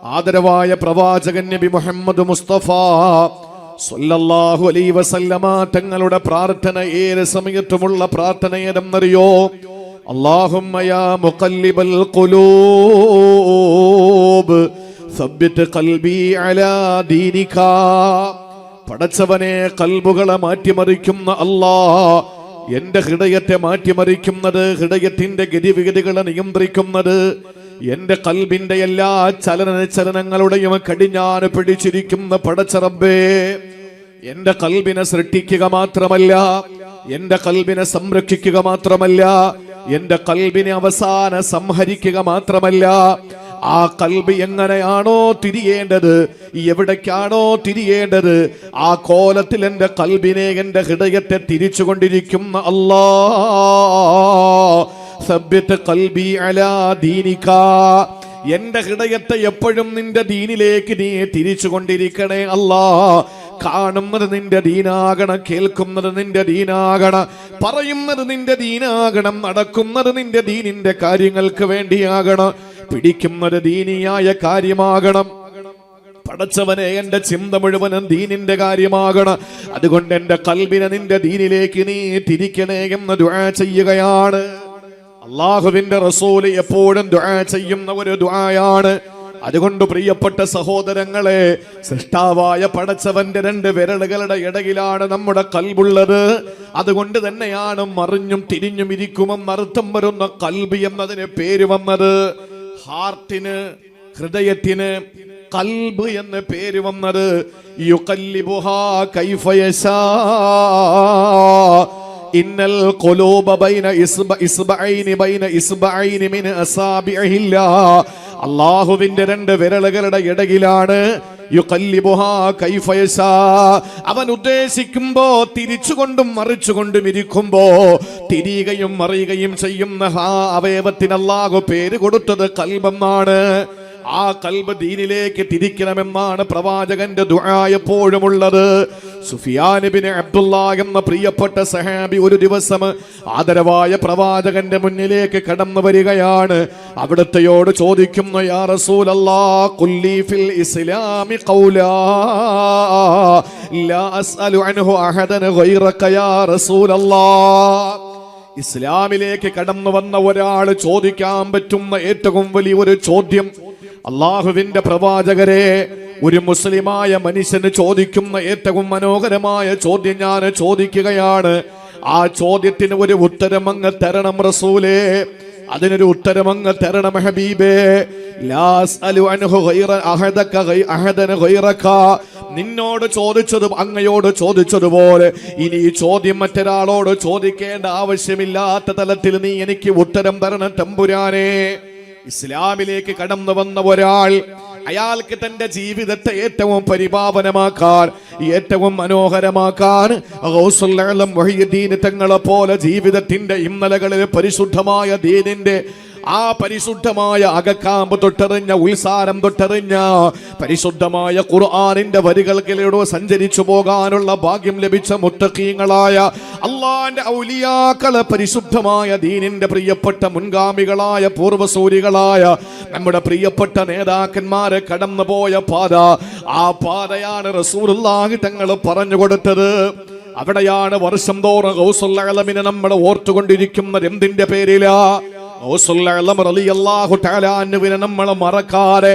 ആദരവായ പ്രവാചകൻ നബി മുഹമ്മദ് മുസ്തഫ സല്ലല്ലാഹു അലൈഹി വസല്ലമ തങ്ങളുടെ പ്രാർത്ഥന ഏത് സമയത്തുമുള്ള പ്രാർത്ഥന ഏതെന്നറിയോ? അല്ലാഹുമ്മ യാ മുഖല്ലിബൽ ഖുലൂബ് സബ്ബിത് ഖൽബി അലാ ദീനിക. പടച്ചവനെ, കൽബുകളെ മാറ്റിമറിക്കുന്ന അല്ലാഹ്, എന്റെ ഹൃദയത്തെ മാറ്റിമറിക്കുന്നത്, ഹൃദയത്തിന്റെ ഗതിവിഗതികളെ നിയന്ത്രിക്കുന്നത്, എന്റെ കൽബിന്റെ എല്ലാ ചലനങ്ങളുടെയും കടിഞ്ഞാന് പിടിച്ചിരിക്കുന്ന പടച്ച റബ്ബേ, എന്റെ കൽബിനെ സൃഷ്ടിക്കുക മാത്രമല്ല, എന്റെ കൽബിനെ സംരക്ഷിക്കുക മാത്രമല്ല, എന്റെ കൽബിനെ അവസാന സംഹരിക്കുക മാത്രമല്ല, ആ കൽബ് എങ്ങനെയാണോ തിരിയേണ്ടത്, എവിടേക്കാണോ തിരിയേണ്ടത്, ആ കോലത്തിൽ എന്റെ കൽബിനെ, എന്റെ ഹൃദയത്തെ തിരിച്ചുകൊണ്ടിരിക്കുന്ന അല്ലാഹ്, സബ്ബിത് ഖൽബി അലാ ദീനിക. എന്റെ ഹൃദയത്തെ എപ്പോഴും നിന്റെ ദീനിലേക്ക് നീ തിരിച്ചുകൊണ്ടിരിക്കണേ അല്ലാഹ്. കാണുന്നത് നിന്റെ ദീനാകണം, കേൾക്കുന്നത് നിന്റെ ദീനാകണം, പറയുന്നത് നിന്റെ ദീനാകണം, നടക്കുന്നത് നിന്റെ ദീനിന്റെ കാര്യങ്ങൾക്ക് വേണ്ടിയാകണം, പിടിക്കുന്നത് ദീനിയായ കാര്യമാകണം. പടച്ചവനെ, എന്റെ ചിന്ത മുഴുവനും ദീനിന്റെ കാര്യമാകണം. അതുകൊണ്ട് എന്റെ കൽബിനെ നിന്റെ ദീനിലേക്ക് നീ തിരിക്കണേ എന്ന് ദുആ ചെയ്യുകയാണ്. അല്ലാഹുവിന്റെ റസൂൽ എപ്പോഴും ദുആ ചെയ്യുന്ന ഒരു ദുആയാണ്. അതുകൊണ്ട് പ്രിയപ്പെട്ട സഹോദരങ്ങളെ, സൃഷ്ടാവായ പടച്ചവന്റെ രണ്ട് വിരലുകളുടെ ഇടയിലാണ് നമ്മുടെ കൽബുള്ളത്. അതുകൊണ്ട് തന്നെയാണ് മറിഞ്ഞും തിരിഞ്ഞും ഇരിക്കുമെന്ന് അർത്ഥം വരുന്ന കൽബ് എന്നതിന് പേര് വന്നത്. ഹാർട്ടിന്, ഹൃദയത്തിന് കൽബ് എന്ന പേര് വന്നത്. യുഖല്ലിബുഹാ കൈഫ യശാ ഇന്നൽ ഖുലൂബ ബൈന ഇസ്ബഅൈനി മിൻ അസാബിഇഹില്ലാ. അല്ലാഹുവിന്റെ രണ്ട് വിരലുകളുടെ ഇടയിലാണ്. യുഖല്ലിബുഹാ കൈഫ യശാ. അവൻ ഉദ്ദേശിക്കുമ്പോ തിരിച്ചുകൊണ്ടും മറിച്ചുകൊണ്ടും ഇരിക്കുമ്പോ തിരിയുകയും മറിയുകയും ചെയ്യുന്ന അവയവത്തിന് അല്ലാഹു പേര് കൊടുത്തത് കൽബെന്നാണ്. ആ കൽബ് ദീനിലേക്ക് തിരിക്കണമെന്നാണ് പ്രവാചകന്റെ ദുആ എപ്പോഴും ഉള്ളത്. സുഫിയാൻ ഇബ്നു അബ്ദുല്ലാഹ് എന്ന പ്രിയപ്പെട്ട സഹാബി ഒരു ദിവസം ആദരവായ പ്രവാചകന്റെ മുന്നിലേക്ക് കടന്നു വരികയാണ്. അവിടുത്തെയോട് ചോദിക്കുന്നു, യാ റസൂലല്ലാഹ് ഖുല്ലി ഫിൽ ഇസ്ലാമി ഖൗലാ ലാ അസ്അലു അൻഹു അഹദൻ ഗൈറക യാ റസൂലല്ലാഹ്. ഇസ്ലാമിലേക്ക് കടന്നു വന്ന ഒരാൾ ചോദിക്കാൻ പറ്റുന്ന ഏറ്റവും വലിയൊരു ചോദ്യം, അള്ളാഹുവിന്റെ പ്രവാചകരെ, ഒരു മുസ്ലിമായ മനുഷ്യന് ചോദിക്കുന്ന ഏറ്റവും മനോഹരമായ ചോദ്യം ഞാൻ ചോദിക്കുകയാണ്. ആ ചോദ്യത്തിന് ഒരു ഉത്തരം അങ്ങ് തരണം റസൂലേ, അതിനൊരു ഉത്തരം അങ്ങ് തരണം ഹബീബേ. ലാ അസ്അലു അൻഹു അഹദൻ ഗൈറക. നിന്നോട് ചോദിച്ചത്, അങ്ങയോട് ചോദിച്ചതുപോലെ ഇനി ഈ ചോദ്യം മറ്റൊരാളോട് ചോദിക്കേണ്ട ആവശ്യമില്ലാത്ത തലത്തിൽ നീ എനിക്ക് ഉത്തരം തരണം തമ്പുരാനെ. ഇസ്ലാമിലേക്ക് കടന്നു വന്ന ഒരാൾ, അയാൾക്ക് തന്റെ ജീവിതത്തെ ഏറ്റവും പരിപാവനമാക്കാൻ, ഏറ്റവും മനോഹരമാക്കാൻ ഗൗസുൽ ആലം മുഹയ്യിദ്ദീൻ തങ്ങളെ പോലെ ജീവിതത്തിന്റെ ഇന്നലകളിൽ പരിശുദ്ധമായ ദീനിന്റെ ആ പരിശുദ്ധമായ അകക്കാമ്പ് തൊട്ടെറിഞ്ഞ, ഉത്സാരം തൊട്ടെറിഞ്ഞ പരിശുദ്ധമായ ഖുർആനിന്റെ വരികൾക്കിലൂടെ സഞ്ചരിച്ചു പോകാനുള്ള ഭാഗ്യം ലഭിച്ച മുത്തഖീങ്ങളായ അള്ളാന്റെ ഔലിയാക്കളെ, പരിശുദ്ധമായ ദീനിന്റെ പ്രിയപ്പെട്ട മുൻഗാമികളായ പൂർവസൂരികളായ നമ്മുടെ പ്രിയപ്പെട്ട നേതാക്കന്മാരെ കടന്നുപോയ പാത, ആ പാതയാണ് റസൂലുള്ളാഹി തങ്ങൾ പറഞ്ഞു കൊടുത്തത്. അവിടെയാണ് വർഷം തോറും ഗൗസുൽ ആലമിനെ നമ്മൾ ഓർത്തുകൊണ്ടിരിക്കുന്നത്. എന്തിന്റെ പേരിലാ? ഗൗസുൽ ആലം റളിയല്ലാഹു തആല അൻഹുവിനെ നമ്മൾ മറക്കാതെ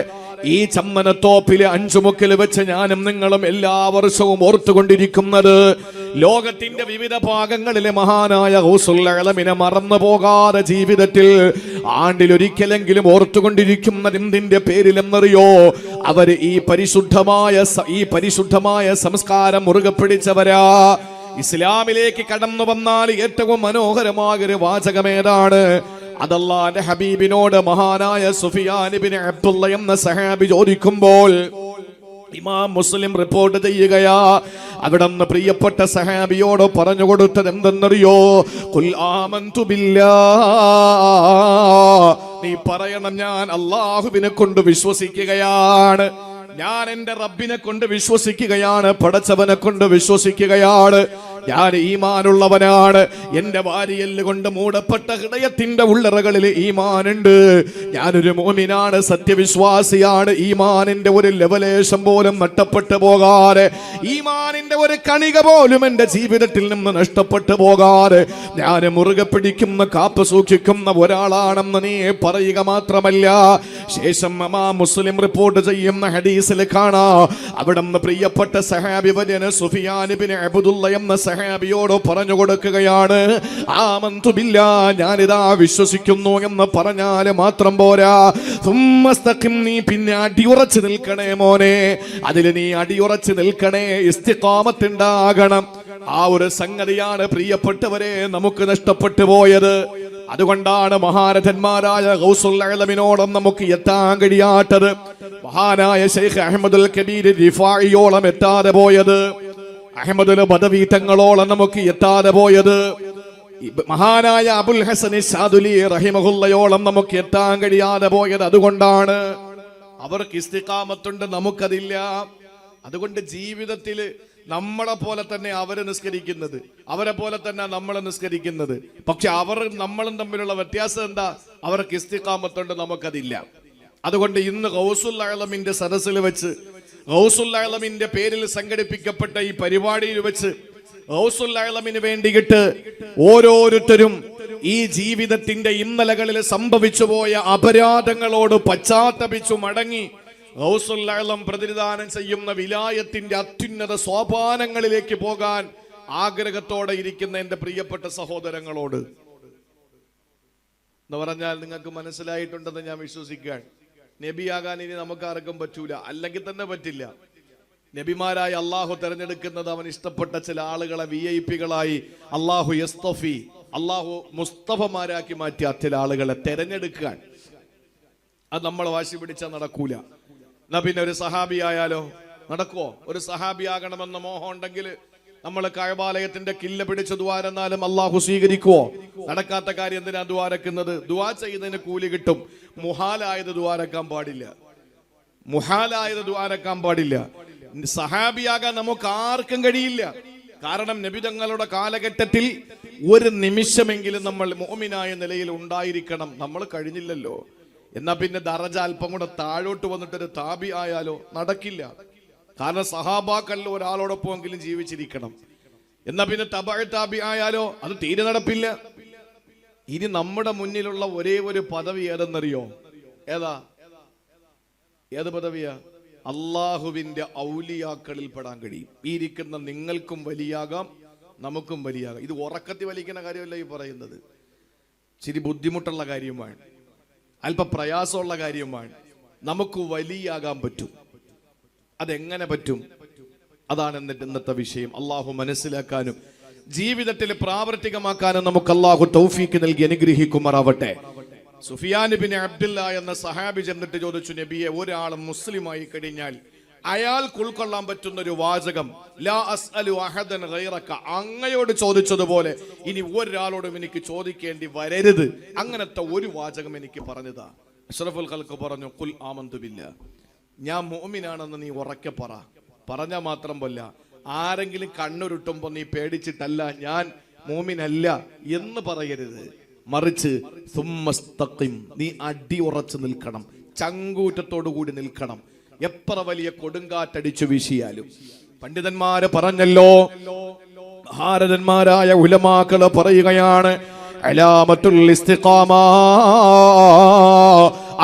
ഈ ചമ്മനത്തോപ്പിലെ അഞ്ചുമുക്കിൽ വെച്ച് ഞാനും നിങ്ങളും എല്ലാ വർഷവും ഓർത്തുകൊണ്ടിരിക്കുന്നത്. ലോകത്തിന്റെ വിവിധ ഭാഗങ്ങളിലെ മഹാനായ ഗൗസുൽ ആലമിനെ മറന്നു പോകാതെ ജീവിതത്തിൽ ആണ്ടിലൊരിക്കലെങ്കിലും ഓർത്തുകൊണ്ടിരിക്കുന്നത് എന്തിന്റെ പേരിലെന്നറിയോ? അവര് ഈ പരിശുദ്ധമായ സംസ്കാരം മുറുകെ പിടിച്ചവരാ. ഇസ്ലാമിലേക്ക് കടന്നു വന്നാൽ ഏറ്റവും മനോഹരമായ ഒരു വാചകമേതാണ്? അതല്ലാഹുവിന്റെ ഹബീബിനോട് മഹാനായ സുഫിയാൻ ഇബ്നു അബ്ദുല്ലാഹ് എന്ന സഹാബി ചോദിക്കുമ്പോൾ ഇമാം മുസ്ലിം റിപ്പോർട്ട് ചെയ്യുകയാ, അവിടുന്ന് പ്രിയപ്പെട്ട സഹാബിയോട് പറഞ്ഞു കൊടുത്തത് എന്തെന്നറിയോ? ഖുൽ ആമന്തു ബില്ലാഹ്. നീ പറയണം, ഞാൻ അല്ലാഹുവിനെ കൊണ്ട് വിശ്വസിക്കുകയാണ്, ഞാൻ എന്റെ റബ്ബിനെ കൊണ്ട് വിശ്വസിക്കുകയാണ്, പടച്ചവനെ കൊണ്ട് വിശ്വസിക്കുകയാണ്, ഞാൻ ഈമാനുള്ളവനാണ്. എന്റെ വാരിയല് കൊണ്ട് മൂടപ്പെട്ട ഹൃദയത്തിന്റെ ഉള്ളറകളിൽ ഈമാനുണ്ട്. ഞാനൊരു മുഅ്മിനാണ്, സത്യവിശ്വാസിയാണ്. ഈമാനിന്റെ ഒരു ലവലേശം പോലും നഷ്ടപ്പെട്ടു പോകാതെ, ഈമാനിന്റെ ഒരു കണിക പോലും എന്റെ ജീവിതത്തിൽ നിന്ന് നഷ്ടപ്പെട്ടു പോകാതെ ഞാൻ മുറുകെ പിടിക്കുന്ന, കാപ്പ് സൂക്ഷിക്കുന്ന ഒരാളാണെന്ന് നീ പറയുക മാത്രമല്ല, ശേഷം മുസ്ലിം റിപ്പോർട്ട് ചെയ്യുന്ന ഹദീസിൽ കാണാ, അവിടുന്ന് പ്രിയപ്പെട്ട സഹാബി വര്യന് സുഫിയാൻ ഇബ്നു അബ്ദുല്ല എന്ന സഹാബിയോട് പറഞ്ഞു കൊടുക്കുകയാണ്, ആമന്തു ബില്ലാഹ്, ഞാനിതാ വിശ്വസിക്കുന്നു എന്ന് പറഞ്ഞാൽ മാത്രം പോരാ, സുമ്മസ്തഖിം, നീ പിന്നെ അടിയുറച്ച് നിൽക്കണേ മോനെ, അതിൽ നീ അടിയുറച്ച് നിൽക്കണേ, ഇസ്തിഖാമത്ത് ഉണ്ടാകണം. ആ ഒരു സംഗതിയാണ് പ്രിയപ്പെട്ടവരെ നമുക്ക് നഷ്ടപ്പെട്ടു പോയത്. അതുകൊണ്ടാണ് മഹാരഥന്മാരായ ഗൗസുൽ അഅലമിനോളം നമുക്ക് എത്താൻ കഴിയാത്തത്, മഹാനായ ശൈഖ് അഹ്മദുൽ കബീർ റിഫായിയോളം എത്താതെ പോയത്, അഹ്മദുൽ ബദവി തങ്ങളോളം നമുക്ക് എത്താതെ പോയത്, മഹാനായ അബുൽ ഹസൻ ശാദുലി റഹിമഹുല്ലയോളം നമുക്ക് എത്താൻ കഴിയാതെ പോയത്. അതുകൊണ്ടാണ് അവർക്ക് ഇസ്തിഖാമത്തുണ്ട്, നമുക്കതില്ല. അതുകൊണ്ട് ജീവിതത്തിൽ നമ്മളെ പോലെ തന്നെ അവര് നിസ്കരിക്കുന്നത്, അവരെ പോലെ തന്നെ നമ്മളെ നിസ്കരിക്കുന്നത്. പക്ഷെ അവർ നമ്മളും തമ്മിലുള്ള വ്യത്യാസം എന്താ? അവർക്ക് ഇസ്തിഖാമത്തുണ്ട്, നമുക്കതില്ല. അതുകൊണ്ട് ഇന്ന് ഗൗസുൽ അഅലമിന്റെ സദസ്സിൽ വെച്ച്, ഗൗസുൽ അഅലമിന്റെ പേരിൽ സംഘടിപ്പിക്കപ്പെട്ട ഈ പരിപാടിയിൽ വെച്ച് ഗൗസുൽ അഅലമിന് വേണ്ടിയിട്ട് ഓരോരുത്തരും ഈ ജീവിതത്തിന്റെ ഇന്നലകളിൽ സംഭവിച്ചു പോയ അപരാധങ്ങളോട് പശ്ചാത്തപിച്ചു മടങ്ങി ഗൗസുൽ അഅലം പ്രതിനിധാനം ചെയ്യുന്ന വിലായത്തിന്റെ അത്യുന്നത സോപാനങ്ങളിലേക്ക് പോകാൻ ആഗ്രഹത്തോടെ ഇരിക്കുന്ന എന്റെ പ്രിയപ്പെട്ട സഹോദരങ്ങളോട് എന്ന് പറഞ്ഞാൽ നിങ്ങൾക്ക് മനസ്സിലായിട്ടുണ്ടെന്ന് ഞാൻ വിശ്വസിക്കുകയാണ്. നബിയാകാൻ ഇനി നമുക്ക് ആർക്കും പറ്റൂല, അല്ലെങ്കിൽ തന്നെ പറ്റില്ല. നബിമാരായി അള്ളാഹു തെരഞ്ഞെടുക്കുന്നത് അവൻ ഇഷ്ടപ്പെട്ട ചില ആളുകളെ VIP-കളായി അള്ളാഹു യസ്തഫി, അള്ളാഹു മുസ്തഫമാരാക്കി മാറ്റിയ ചില ആളുകളെ തെരഞ്ഞെടുക്കാൻ. അത് നമ്മൾ വാശി പിടിച്ചാൽ നടക്കൂല. എന്നാ പിന്നെ ഒരു സഹാബി ആയാലോ? നടക്കുവോ? ഒരു സഹാബി ആകണമെന്ന മോഹം ഉണ്ടെങ്കിൽ നമ്മൾ കഅബാലയത്തിന്റെ കില്ല പിടിച്ച് ദ്വാരെന്നാലും അള്ളാഹു സ്വീകരിക്കുവോ? നടക്കാത്ത കാര്യം എന്തിനാ ദ്വാരക്കുന്നത്? ദ്വാ ചെയ്യുന്നതിന് കൂലി കിട്ടും. മുഹാലായത് ദ്വാരക്കാൻ പാടില്ല, മുഹാലായത് ദ്വാരക്കാൻ പാടില്ല. സഹാബിയാകാൻ നമുക്ക് ആർക്കും കഴിയില്ല. കാരണം നബി തങ്ങളുടെ കാലഘട്ടത്തിൽ ഒരു നിമിഷമെങ്കിലും നമ്മൾ മുഅ്മിനായ നിലയിൽ ഉണ്ടായിരിക്കണം. നമ്മൾ കഴിഞ്ഞില്ലല്ലോ. എന്നാ പിന്നെ ദറജ അല്പം കൂടെ താഴോട്ട് വന്നിട്ടൊരു താബി ആയാലോ? നടക്കില്ല. കാരണം സഹാബാക്കളിൽ ഒരാളോടൊപ്പമെങ്കിലും ജീവിച്ചിരിക്കണം. എന്നാ പിന്നെ തബഅ താബി ആയാലോ? അത് തീരെ നടപ്പില്ല. ഇനി നമ്മുടെ മുന്നിലുള്ള ഒരേ ഒരു പദവി ഏതെന്നറിയോ? ഏതാ? ഏത് പദവിയാ? അള്ളാഹുവിന്റെ ഔലിയാക്കളിൽ പെടാൻ കഴിയും. ഈ ഇരിക്കുന്ന നിങ്ങൾക്കും വലിയാകാം, നമുക്കും വലിയാകാം. ഇത് ഉറക്കത്തി വലിക്കുന്ന കാര്യമല്ല ഈ പറയുന്നത്. ഇച്ചിരി ബുദ്ധിമുട്ടുള്ള കാര്യമാണ്, അല്പ പ്രയാസമുള്ള കാര്യമാണ്. നമുക്ക് വലിയാകാൻ പറ്റും. അതെങ്ങനെ പറ്റും? അതാണ് ഇന്നത്തെ വിഷയം. അള്ളാഹു മനസ്സിലാക്കാനും ജീവിതത്തിൽ പ്രാവർത്തികമാക്കാനും നമുക്ക് അള്ളാഹു തൗഫീക്ക് നൽകി അനുഗ്രഹിക്കുമാറാവട്ടെ. സുഫിയാൻ ഇബ്നു അബ്ദുല്ല എന്ന സഹാബി ചെന്നിട്ട് ചോദിച്ചു, നബിയെ, ഒരാൾ മുസ്ലിമായി കഴിഞ്ഞാൽ അയാൾക്ക് ഉൾക്കൊള്ളാൻ പറ്റുന്ന ഒരു വാചകം, ലാ അസ്അലു അഹദൻ ഗൈറക, അങ്ങയോട് ചോദിച്ചതുപോലെ ഇനി ഒരാളോടും എനിക്ക് ചോദിക്കേണ്ടി വരരുത്. അങ്ങനത്തെ ഒരു വാചകം എനിക്ക് പറഞ്ഞതാ. അഷ്റഫുൽ ഖൽഖ് പറഞ്ഞു, ഖുൽ ആമന്തു ബില്ലാ, ഞാൻ മുഅ്മിനാണെന്ന് നീ ഉറക്കെ പറ. പറഞ്ഞാൽ മാത്രം പോല്ല, ആരെങ്കിലും കണ്ണുരുട്ടുമ്പോ നീ പേടിച്ചിട്ടല്ല ഞാൻ മുഅ്മിനല്ല എന്ന് പറയരുത്. മറിച്ച് സുമ്മസ്തഖിം, നീ അടി ഉറച്ചു നിൽക്കണം, ചങ്കൂറ്റത്തോടു കൂടി നിൽക്കണം, എത്ര വലിയ കൊടുങ്കാറ്റടിച്ചു വീശിയാലും. പണ്ഡിതന്മാര് പറഞ്ഞല്ലോ, ഭാരതന്മാരായ ഉലമാക്കള് പറയുകയാണ്, അലാമത്തുൽ ഇസ്തിഖാമ,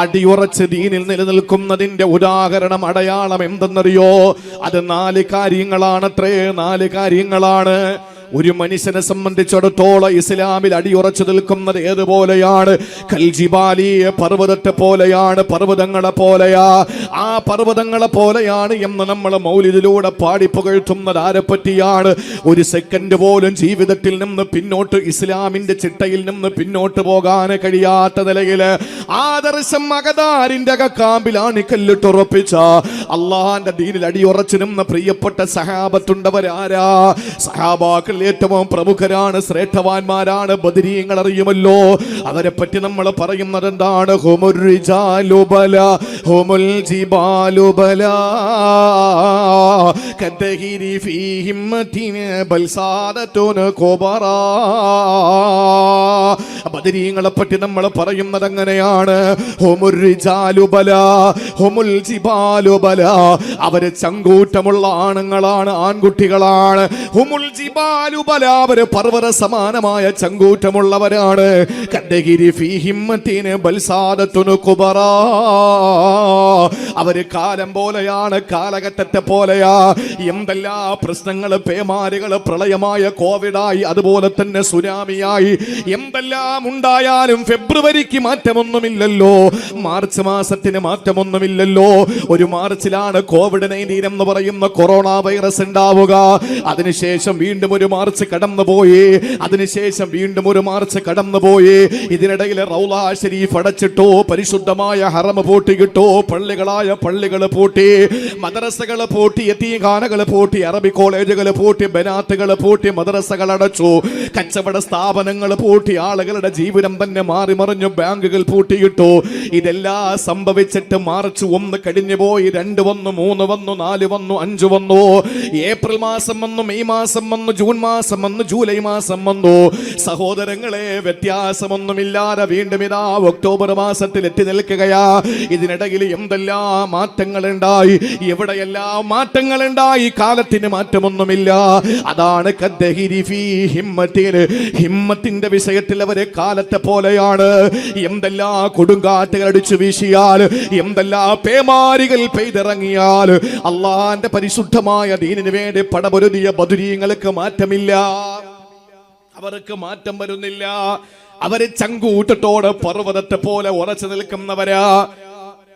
അടിയുറച്ച് ദീനിൽ നിലനിൽക്കുന്നതിന്റെ ഉദാഹരണം, അടയാളം എന്തെന്നറിയോ? അത് 4 കാര്യങ്ങളാണത്രേ. 4 കാര്യങ്ങളാണ്. ഒരു മനുഷ്യനെ സംബന്ധിച്ചിടത്തോളം ഇസ്ലാമിൽ അടിയുറച്ചു നിൽക്കുന്നത് ഏതുപോലെയാണ്? കൽജിബാലി, പർവ്വതത്തെ പോലെയാണ്, പർവ്വതങ്ങളെ പോലെയാ. ആ പർവ്വതങ്ങളെ പോലെയാണ് എന്ന് നമ്മൾ മൗലിദിലൂടെ പാടിപ്പുകഴ്ത്തുന്നത് ആരെ പറ്റിയാണ്? ഒരു സെക്കൻഡ് പോലും ജീവിതത്തിൽ നിന്ന് പിന്നോട്ട്, ഇസ്ലാമിന്റെ ചിട്ടയിൽ നിന്ന് പിന്നോട്ട് പോകാൻ കഴിയാത്ത നിലയിൽ ആദർശം അകതാരിന്റെ അകക്കാമ്പിലാണ് കല്ലിട്ടുറപ്പിച്ച അള്ളാന്റെ ദീനിൽ അടിയുറച്ചു നിന്ന പ്രിയപ്പെട്ട സഹാബത്തുണ്ടവരാരാ? സഹാബാക്കൾ ഏറ്റവും പ്രമുഖരാണ്, ശ്രേഷ്ഠവാന്മാരാണ്, ബദരീങ്ങൾ അറിയുമല്ലോ. അവരെ പറ്റി നമ്മൾ പറയുന്നത് എന്താണ്? ഹുമുർ റിജാലു ബലാ ഹുമുൽ ജിബാലു ബലാ കദ്ദഹിരി ഫീ ഹിമ്മത്തിൻ ബൽ സാദത്തുൻ കുബറാ. ബദരീങ്ങളെ പറ്റി നമ്മൾ പറയുന്നത് അങ്ങനെയാണ്. ഹുമുർ റിജാലു ബലാ ഹുമുൽ ജിബാലു ബലാ. അവര് ചങ്കൂറ്റമുള്ള ആണുങ്ങളാണ്, ആൺകുട്ടികളാണ്. ഹുമുൽ ജിബാലു ബലാ, അവര് പർവ്വത സമാനമായ ചങ്കൂറ്റമുള്ളവരാണ്. കദ്ദഹിരി ഫീ ഹിമ്മത്തിൻ ബൽ സാദത്തുൻ കുബറാ. അവര് കാലം പോലെയാണ്, കാലഘട്ടത്തെ പോലെയാ. എന്തെല്ലാം പ്രശ്നങ്ങൾ, പേമാരികൾ, പ്രളയമായ കോവിഡായി, അതുപോലെ തന്നെ സുനാമിയായി, എന്തെല്ലാം ഉണ്ടായാലും ഫെബ്രുവരിക്ക് മാറ്റമൊന്നുമില്ലല്ലോ, മാർച്ച് മാസത്തിന് മാറ്റമൊന്നുമില്ലല്ലോ. ഒരു മാർച്ചിലാണ് COVID-19 എന്ന് പറയുന്ന കൊറോണ വൈറസ് ഉണ്ടാവുക. അതിനുശേഷം വീണ്ടും ഒരു മാർച്ച് കടന്നുപോയി, അതിനുശേഷം വീണ്ടും ഒരു മാർച്ച് കടന്നുപോയി. ഇതിനിടയിൽ റൗള ശരീഫ് അടച്ചിട്ടോ, പരിശുദ്ധമായ ഹറം പൂട്ടിക്കിട്ടോ, പള്ളികളായ പള്ളികൾ പൂട്ടി, മദ്രസകൾ പൂട്ടി, യതീംഖാനകൾ പൂട്ടി, അറബി കോളേജുകൾ പൂട്ടി, ബനാത്തുകൾ പൂട്ടി, മദ്രസകൾ അടച്ചു, കച്ചവട സ്ഥാപനങ്ങൾ പൂട്ടി, ആളുകളുടെ ജീവിതം തന്നെ മാറി മറിഞ്ഞു, ബാങ്കുകൾ പൂട്ടിയിട്ടു. ഇതെല്ലാം സംഭവിച്ചിട്ട് മാർച്ച് 1 കഴിഞ്ഞു പോയി, 2 വന്നു, 3 വന്നു, 4 വന്നു, 5 വന്നു, ഏപ്രിൽ മാസം വന്നു, മെയ് മാസം വന്നു, ജൂൺ മാസം വന്നു, ജൂലൈ മാസം വന്നു. സഹോദരങ്ങളെ, വ്യത്യാസമൊന്നുമില്ലാതെ വീണ്ടും ഇതാ ഒക്ടോബർ മാസത്തിൽ എത്തി നിൽക്കുകയാ. ഇതിനിടയിൽ എന്തെല്ലാം മാറ്റങ്ങൾ ഉണ്ടായി, എവിടെയെല്ലാം മാറ്റങ്ങൾ ഉണ്ടായി. കാലത്തിന് മാറ്റമൊന്നുമില്ല. അതാണ് കദ്ദഹിരി ഫീ ഹിമ്മത്തിൻ. ഹിമ്മത്തിന്റെ വിഷയത്തിൽ അവരെ കാലത്തെ പോലെയാണ്. എന്തെല്ലാം കൊടുങ്കാറ്റുകൾ അടിച്ചു വീശിയാൽ, എന്തെല്ലാം പേമാരികൾ പെയ്തിറങ്ങിയാൽ, അള്ളാന്റെ പരിശുദ്ധമായ ദീനിന് വേണ്ടി പടപൊരുതിയ ബദരീങ്ങൾക്ക് മാറ്റമില്ല, അവർക്ക് മാറ്റം വരുന്നില്ല. അവര് ചങ്കൂട്ടത്തോട് പർവ്വതത്തെ പോലെ ഉറച്ചു നിൽക്കുന്നവരാ.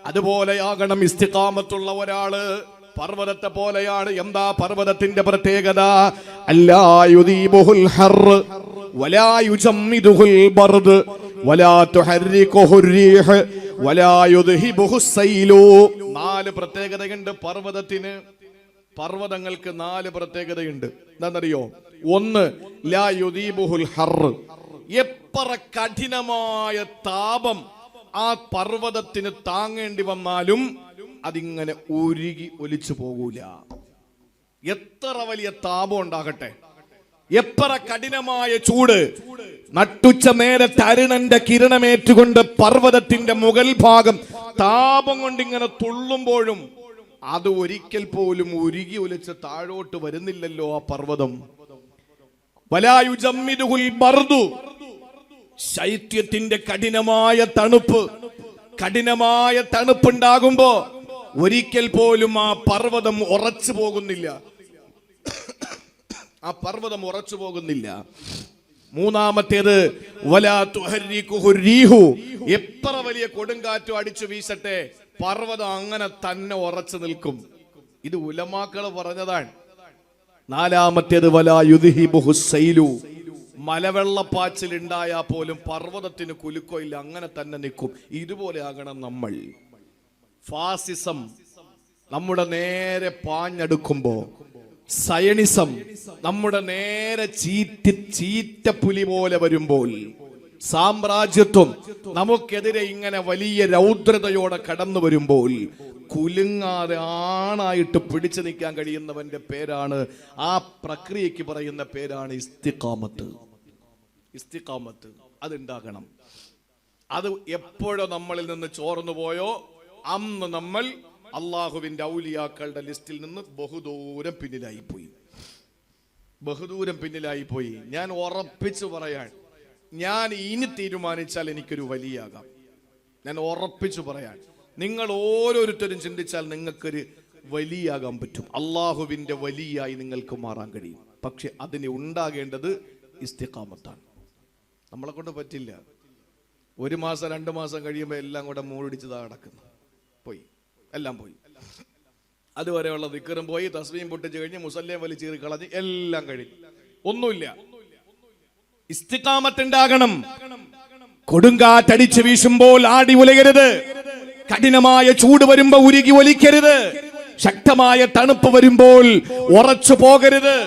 അതുപോലെയാകണം ഇസ്തിഖാമത്തുള്ള ഒരാള്. പർവ്വതത്തെ പോലെയാണ്. എന്താ പർവ്വതത്തിന്റെ പ്രത്യേകത? അല്ലാ യുദീബുൽ ഹർറ് വലാ യുജമ്മിദുൽ ബർദ് വലാ തുഹർരികുഹു റീഹ് വലാ യുദ്ഹിബുഹു സൈലു. 4 പ്രത്യേകതയുണ്ട് പർവ്വതത്തിന്. പർവ്വതങ്ങൾക്ക് 4 പ്രത്യേകതയുണ്ട്. എന്താണെന്നറിയോ? 1, ലാ യുദീബുൽ ഹർറ്. എത്ര കഠിനമായ താപം ആ പർവ്വതത്തിന് താങ്ങേണ്ടി വന്നാലും അതിങ്ങനെ ഉരുകി ഒലിച്ചു പോകൂല. എത്ര വലിയ താപം ഉണ്ടാകട്ടെ, എത്ര കഠിനമായ ചൂട്, നട്ടുച്ച നേരത്തെ അരുണന്റെ കിരണമേറ്റുകൊണ്ട് പർവ്വതത്തിന്റെ മുകൾ ഭാഗം താപം കൊണ്ട് ഇങ്ങനെ തുള്ളുമ്പോഴും അത് ഒരിക്കൽ പോലും ഉരുകി ഒലിച്ച് താഴോട്ട് വരുന്നില്ലല്ലോ ആ പർവ്വതം. വലാ യുജമ്മിദുൽ ബർദു. ശൈത്യത്തിന്റെ കഠിനമായ തണുപ്പുണ്ടാകുമ്പോ ഒരിക്കൽ പോലും ആ പർവ്വതം ഉറച്ചു പോകുന്നില്ല. ആ പർവ്വതം ഉറച്ചു പോകുന്നില്ല. 3-ാമത്തേത് വലാ തുഹർരികുഹു റീഹു. എത്ര വലിയ കൊടുങ്കാറ്റോ അടിച്ചു വീശട്ടെ, പർവ്വതം അങ്ങനെ തന്നെ ഉറച്ചു നിൽക്കും. ഇത് ഉലമാക്കൾ പറഞ്ഞതാണ്. 4-ാമത്തേത് വലാ യുദ്ഹിബുഹു സൈലു. മലവെള്ളപ്പാച്ചിൽ ഉണ്ടായാൽ പോലും പർവ്വതത്തിന് കുലുക്കോ ഇല്ല, അങ്ങനെ തന്നെ നിൽക്കും. ഇതുപോലെ ആകണം നമ്മൾ. ഫാസിസം നമ്മുടെ നേരെ പാഞ്ഞെടുക്കുമ്പോ, സയണിസം നമ്മുടെ നേരെ ചീറ്റപ്പുലി പോലെ വരുമ്പോൾ, സാമ്രാജ്യത്വം നമുക്കെതിരെ ഇങ്ങനെ വലിയ രൗദ്രതയോടെ കടന്നു വരുമ്പോൾ കുലുങ്ങാതെ ആണായിട്ട് പിടിച്ചു നിൽക്കാൻ കഴിയുന്നവന്റെ പേരാണ്, ആ പ്രക്രിയക്ക് പറയുന്ന പേരാണ് ഇസ്തിഖാമത്ത്. ഇസ്തിഖാമത്ത് അതുണ്ടാകണം. അത് എപ്പോഴോ നമ്മളിൽ നിന്ന് ചോർന്നു പോയോ അന്ന് നമ്മൾ അള്ളാഹുവിന്റെ ഔലിയാക്കളുടെ ലിസ്റ്റിൽ നിന്ന് ബഹുദൂരം പിന്നിലായിപ്പോയി. ഞാൻ ഉറപ്പിച്ചു പറയാൻ, ഞാൻ ഇനി തീരുമാനിച്ചാൽ എനിക്കൊരു വലിയാകാം. ഞാൻ ഉറപ്പിച്ചു പറയാൻ, നിങ്ങൾ ഓരോരുത്തരും ചിന്തിച്ചാൽ നിങ്ങൾക്കൊരു വലിയാകാൻ പറ്റും. അള്ളാഹുവിന്റെ വലിയായി നിങ്ങൾക്ക് മാറാൻ കഴിയും. പക്ഷെ അതിന് ഉണ്ടാകേണ്ടത് ഇസ്തിഖാമത്താണ്. നമ്മളെ കൊണ്ട് പറ്റില്ല. 1 മാസം 2 മാസം കഴിയുമ്പോൾ എല്ലാം കൂടെ മൂടിച്ചതാ കിടക്കുന്നു. എല്ലാം പോയി. അതുവരെയുള്ള ദിക്റും പോയി, തസ്ബീഹും പൊട്ടിച്ചു കഴിഞ്ഞ്, മുസല്ലയും വലിച്ചീറി കളഞ്ഞ് എല്ലാം കഴിഞ്ഞു. ഒന്നുമില്ല. ഇസ്തിഖാമത്ത് ഉണ്ടാകണം. കൊടുങ്കാറ്റടിച്ച് വീശുമ്പോൾ ആടി ഉലയരുത്. കഠിനമായ ചൂട് വരുമ്പോ ഉരുകി ഒലിക്കരുത്. ശക്തമായ തണുപ്പ് വരുമ്പോൾ ഉറച്ചു പോകരുത്.